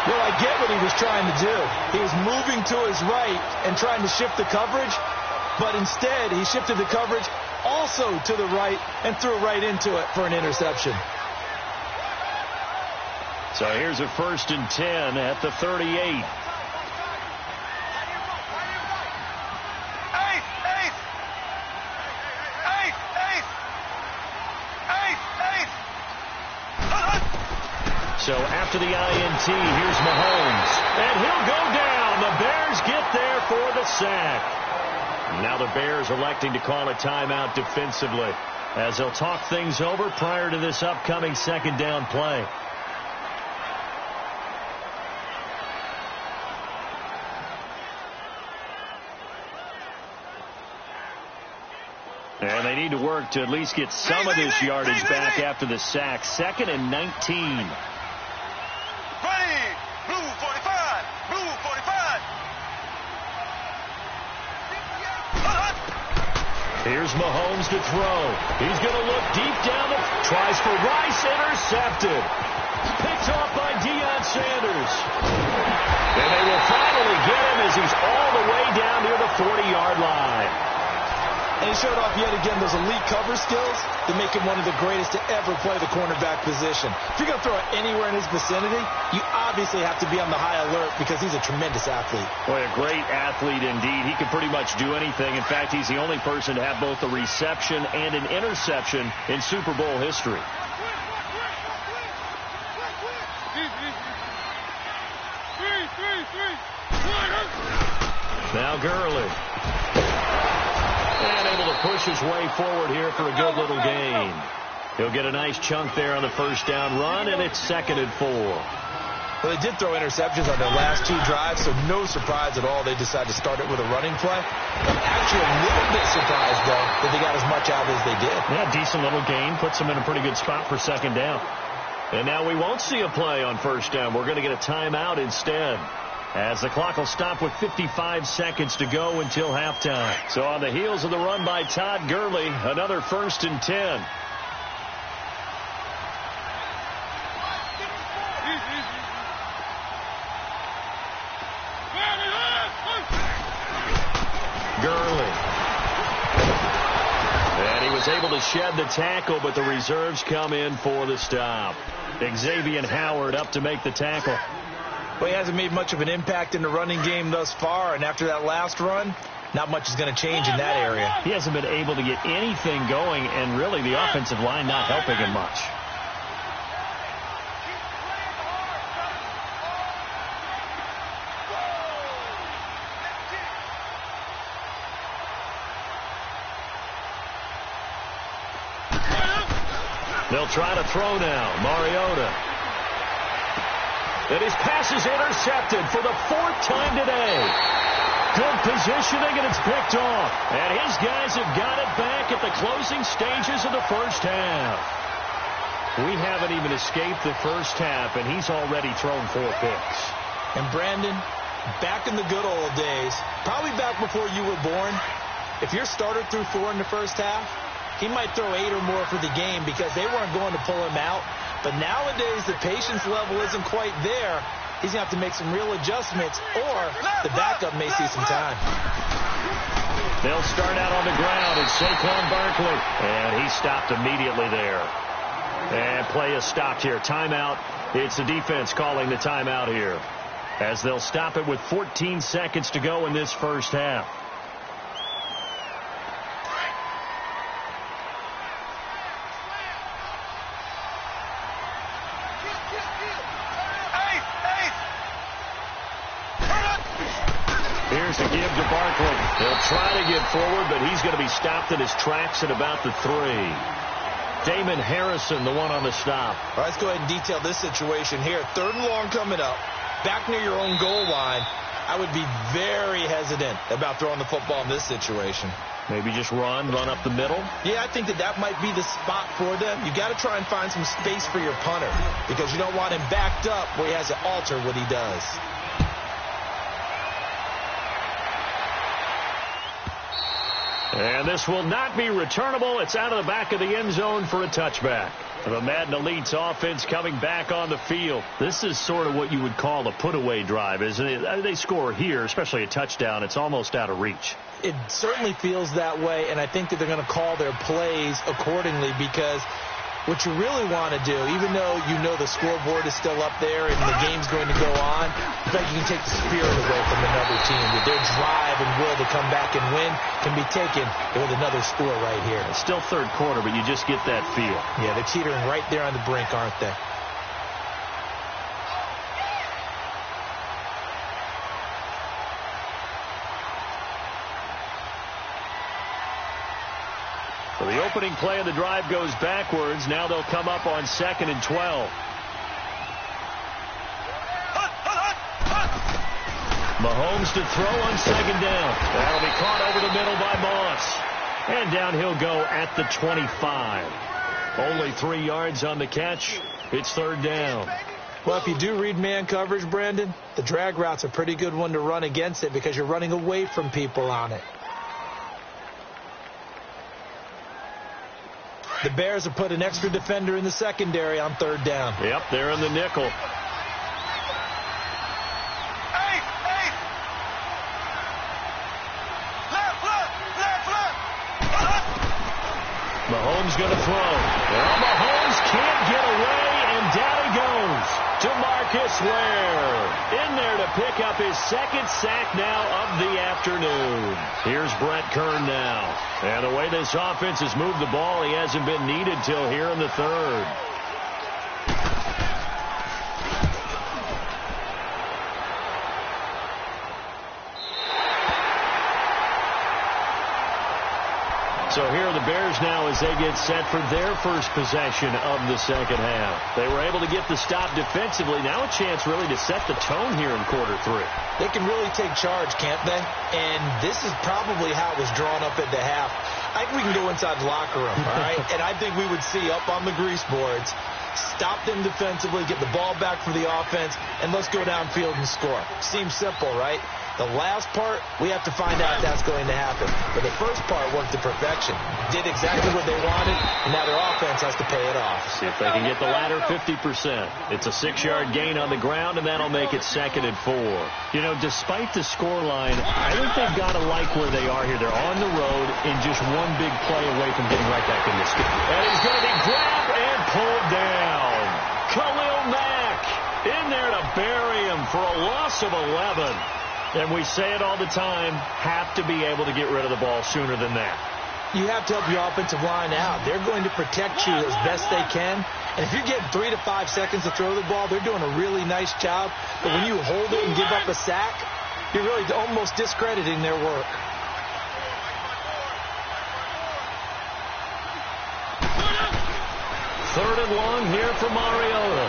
Well, I get what he was trying to do. He was moving to his right and trying to shift the coverage, but instead he shifted the coverage also to the right and threw right into it for an interception. So here's a 1st and 10 at the 38. So after the INT, here's Mahomes. And he'll go down. The Bears get there for the sack. Now the Bears electing to call a timeout defensively as they'll talk things over prior to this upcoming 2nd down play. And they need to work to at least get some of this yardage back after the sack. 2nd and 19. Here's Mahomes to throw. He's going to look deep down. Tries for Rice. Intercepted. Picked off by Deion Sanders. And they will finally get him as he's all the way down near the 40-yard line. And he showed off yet again those elite cover skills that make him one of the greatest to ever play the cornerback position. If you're going to throw it anywhere in his vicinity, you obviously have to be on the high alert because he's a tremendous athlete. Boy, a great athlete indeed. He can pretty much do anything. In fact, he's the only person to have both a reception and an interception in Super Bowl history. Now Gurley. And able to push his way forward here for a good little gain. He'll get a nice chunk there on the 1st down run, and it's 2nd and 4. Well, they did throw interceptions on their last 2 drives, so no surprise at all they decided to start it with a running play. I'm actually a little bit surprised, though, that they got as much out as they did. Yeah, decent little gain. Puts them in a pretty good spot for 2nd down. And now we won't see a play on 1st down. We're going to get a timeout instead, as the clock will stop with 55 seconds to go until halftime. So on the heels of the run by Todd Gurley, another 1st and 10. Gurley. And he was able to shed the tackle, but the reserves come in for the stop. Xavier Howard up to make the tackle. Well, he hasn't made much of an impact in the running game thus far, and after that last run, not much is going to change in that area. He hasn't been able to get anything going, and really the offensive line not helping him much. They'll try to throw now. Mariota. And his pass is intercepted for the 4th time today. Good positioning, and it's picked off. And his guys have got it back at the closing stages of the 1st half. We haven't even escaped the 1st half, and he's already thrown 4 picks. And Brandon, back in the good old days, probably back before you were born, if your starter threw 4 in the 1st half, he might throw 8 or more for the game because they weren't going to pull him out. But nowadays, the patience level isn't quite there. He's going to have to make some real adjustments, or the backup may see some time. They'll start out on the ground, and Saquon Barkley. And he stopped immediately there. And play is stopped here. Timeout. It's the defense calling the timeout here, as they'll stop it with 14 seconds to go in this 1st half. Here's the give to Barkley. He'll try to get forward, but he's going to be stopped in his tracks at about the 3. Damon Harrison, the one on the stop. All right, let's go ahead and detail this situation here. 3rd and long coming up. Back near your own goal line. I would be very hesitant about throwing the football in this situation. Maybe just run up the middle. Yeah, I think that might be the spot for them. You got to try and find some space for your punter because you don't want him backed up where he has to alter what he does. And this will not be returnable. It's out of the back of the end zone for a touchback. The Madden Elites offense coming back on the field. This is sort of what you would call a put-away drive, isn't it? They score here, especially a touchdown. It's almost out of reach. It certainly feels that way, and I think that they're going to call their plays accordingly because what you really want to do, even though you know the scoreboard is still up there and the game's going to go on, I think you can take the spirit away from another team. That their drive and will to come back and win can be taken with another score right here. It's still third quarter, but you just get that feel. Yeah, they're teetering right there on the brink, aren't they? So the opening play of the drive goes backwards. Now they'll come up on 2nd and 12. Mahomes to throw on 2nd down. That'll be caught over the middle by Moss. And down he'll go at the 25. Only 3 yards on the catch. It's 3rd down. Well, if you do read man coverage, Brandon, the drag route's a pretty good one to run against it because you're running away from people on it. The Bears have put an extra defender in the secondary on 3rd down. Yep, they're in the nickel. Mahomes going to throw. Well, Mahomes can't get away, and down he goes to Marcus Ware. In there to pick up his 2nd sack now of the afternoon. Here's Brett Kern now. And the way this offense has moved the ball, he hasn't been needed till here in the 3rd. So here are the Bears now as they get set for their first possession of the 2nd half. They were able to get the stop defensively. Now a chance really to set the tone here in quarter 3. They can really take charge, can't they? And this is probably how it was drawn up at the half. I think we can go inside the locker room, all right? And I think we would see up on the grease boards, stop them defensively, get the ball back for the offense, and let's go downfield and score. Seems simple, right? The last part, we have to find out if that's going to happen. But the first part worked to perfection. Did exactly what they wanted, and now their offense has to pay it off. See if they can get the latter 50%. It's a 6-yard gain on the ground, and that'll make it 2nd and 4. You know, despite the scoreline, I think they've got to like where they are here. They're on the road in just one big play away from getting right back in this game. And he's going to be grabbed and pulled down. Khalil Mack in there to bury him for a loss of 11. And we say it all the time, have to be able to get rid of the ball sooner than that. You have to help your offensive line out. They're going to protect you as best they can. And if you're getting 3 to 5 seconds to throw the ball, they're doing a really nice job. But when you hold it and give up a sack, you're really almost discrediting their work. Third and long here for Mariota.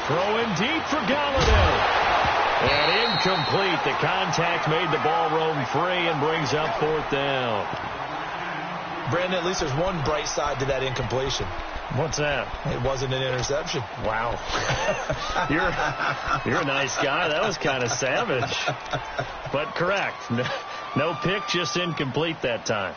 Throwing deep for Galladay. And incomplete. The contact made the ball roam free and brings up 4th down. Brandon, at least there's one bright side to that incompletion. What's that? It wasn't an interception. Wow. You're a nice guy. That was kind of savage. But correct. No pick, just incomplete that time.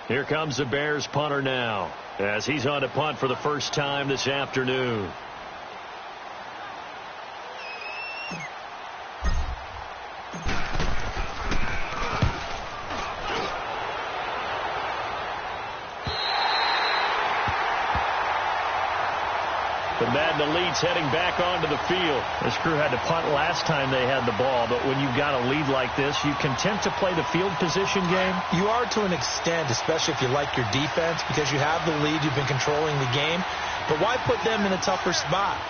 Here comes the Bears punter now, as he's on to punt for the first time this afternoon. The Madden Elites heading back onto the field. This crew had to punt last time they had the ball, but when you've got a lead like this, you content to play the field position game? You are to an extent, especially if you like your defense, because you have the lead, you've been controlling the game. But why put them in a tougher spot?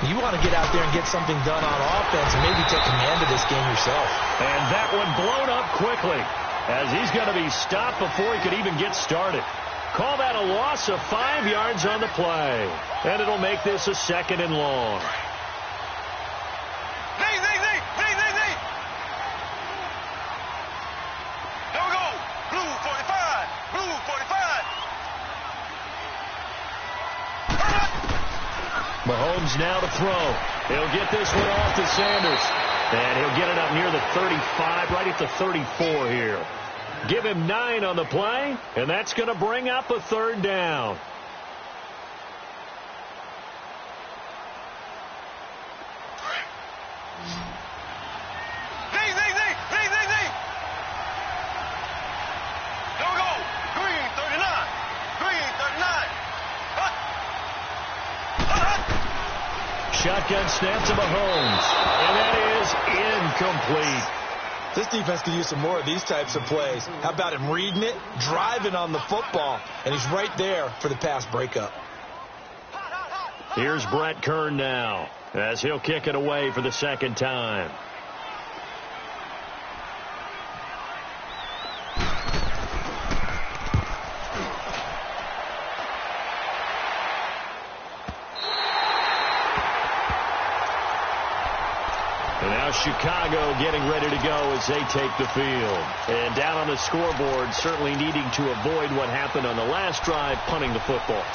You want to get out there and get something done on offense and maybe take command of this game yourself. And that one blown up quickly, as he's going to be stopped before he could even get started. Call that a loss of 5 yards on the play. And it'll make this a 2nd and long. Mahomes now to throw. He'll get this one off to Sanders. And he'll get it up near the 35, right at the 34 here. Give him 9 on the play, and that's going to bring up a third down. Here we go. Green 39. Green 39. Shotgun snap to Mahomes, and that is incomplete. This defense could use some more of these types of plays. How about him reading it, driving on the football, and he's right there for the pass breakup. Here's Brett Kern now, as he'll kick it away for the second time. And now Chicago getting ready to go as they take the field. And down on the scoreboard, certainly needing to avoid what happened on the last drive, punting the football.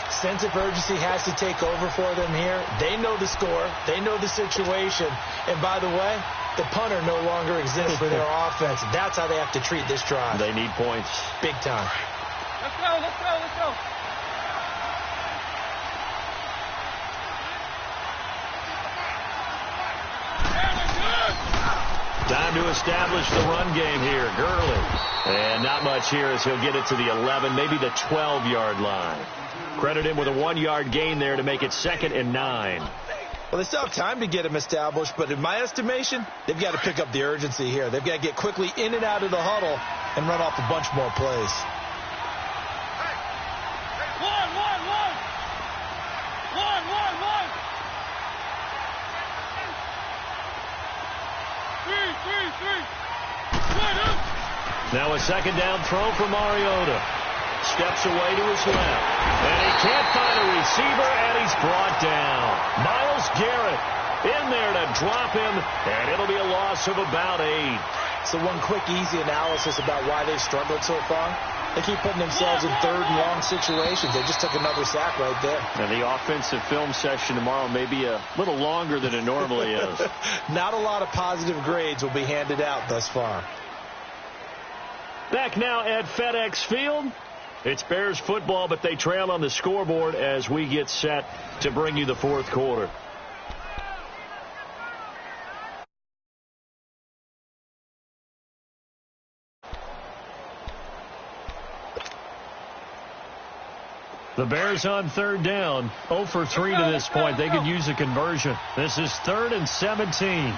Sense of urgency has to take over for them here. They know the score. They know the situation. And by the way, the punter no longer exists for their offense. That's how they have to treat this drive. They need points. Big time. Let's go, let's go, let's go. Time to establish the run game here. Gurley. And not much here as he'll get it to the 11, maybe the 12-yard line. Credit him with a 1-yard gain there to make it 2nd and 9. Well, they still have time to get him established, but in my estimation, they've got to pick up the urgency here. They've got to get quickly in and out of the huddle and run off a bunch more plays. Now a second down throw for Mariota. Steps away to his left. And he can't find a receiver, and he's brought down. Myles Garrett in there to drop him, and it'll be a loss of about 8. So one quick, easy analysis about why they've struggled so far. They keep putting themselves in third and long situations. They just took another sack right there. And the offensive film session tomorrow may be a little longer than it normally is. Not a lot of positive grades will be handed out thus far. Back now at FedEx Field. It's Bears football, but they trail on the scoreboard as we get set to bring you the fourth quarter. The Bears on third down, 0 for 3 to this point. They could use a conversion. This is 3rd and 17.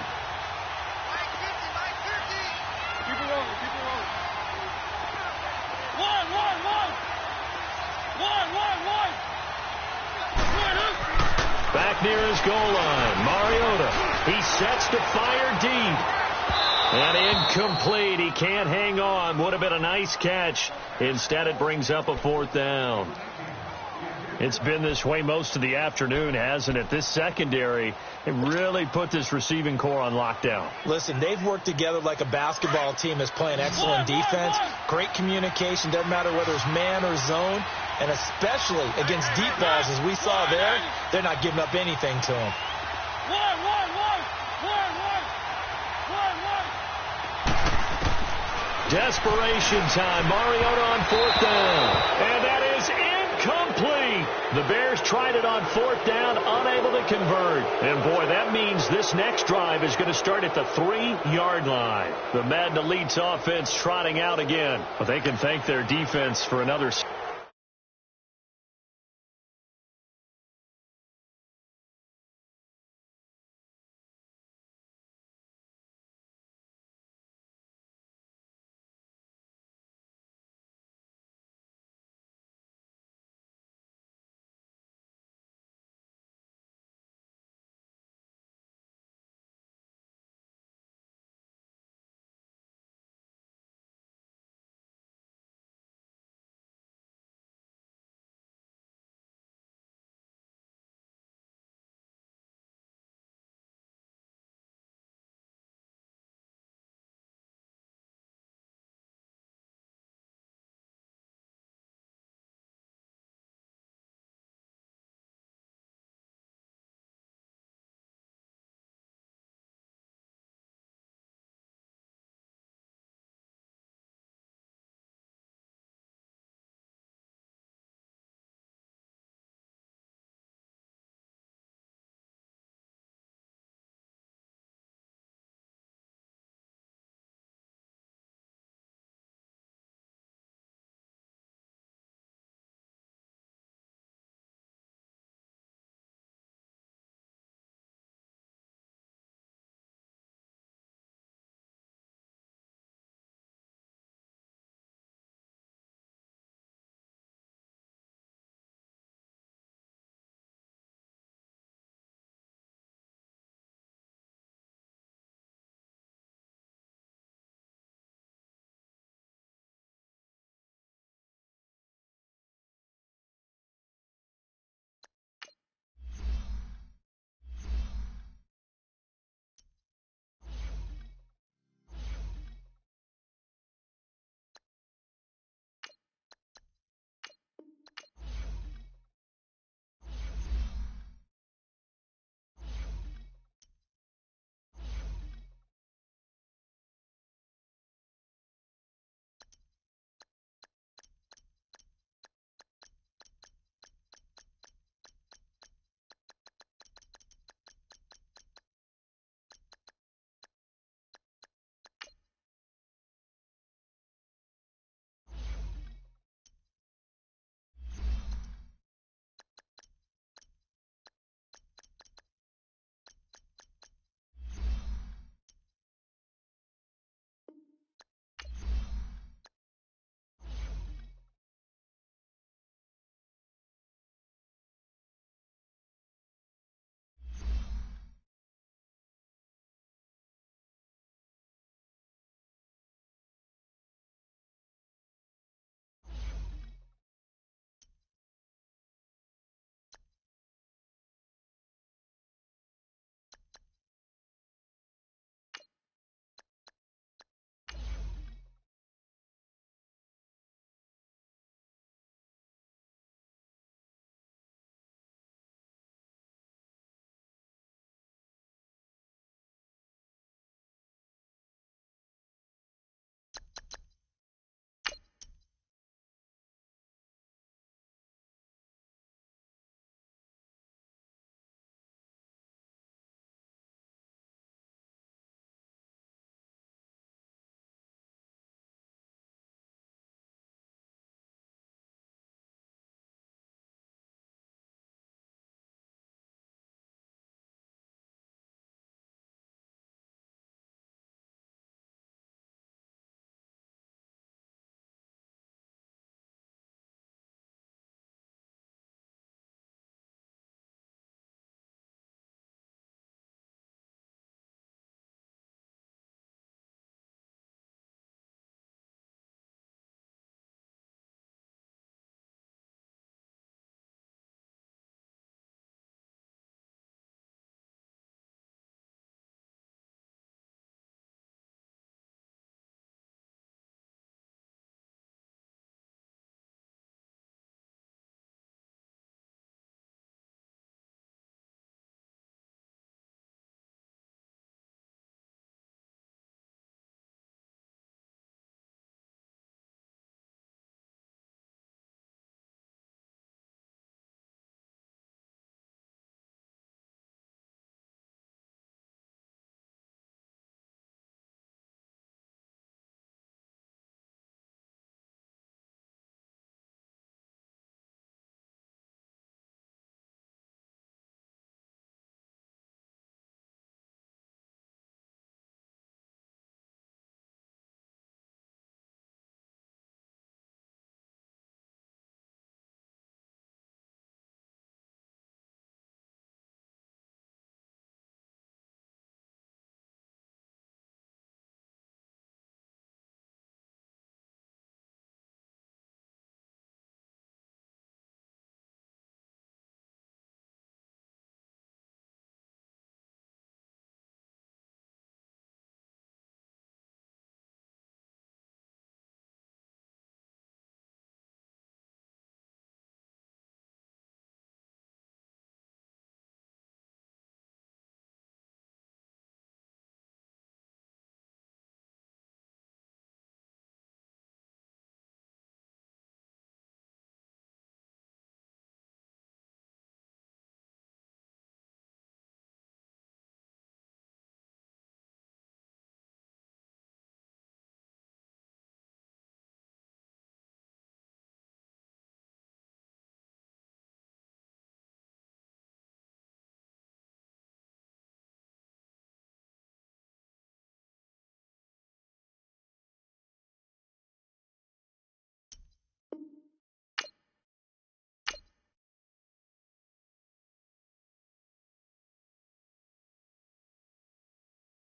Back near his goal line, Mariota. He sets to fire deep. And incomplete. He can't hang on. Would have been a nice catch. Instead, it brings up a 4th down. It's been this way most of the afternoon, hasn't it? This secondary, it really put this receiving core on lockdown. Listen, they've worked together like a basketball team that's playing excellent defense. Great communication. Doesn't matter whether it's man or zone. And especially against deep balls, as we saw there, they're not giving up anything to them. Desperation time. Mariota on 4th down. And that is incomplete. The Bears tried it on 4th down, unable to convert. And, boy, that means this next drive is going to start at the 3-yard line. The Madden Elite's offense trotting out again. But they can thank their defense for another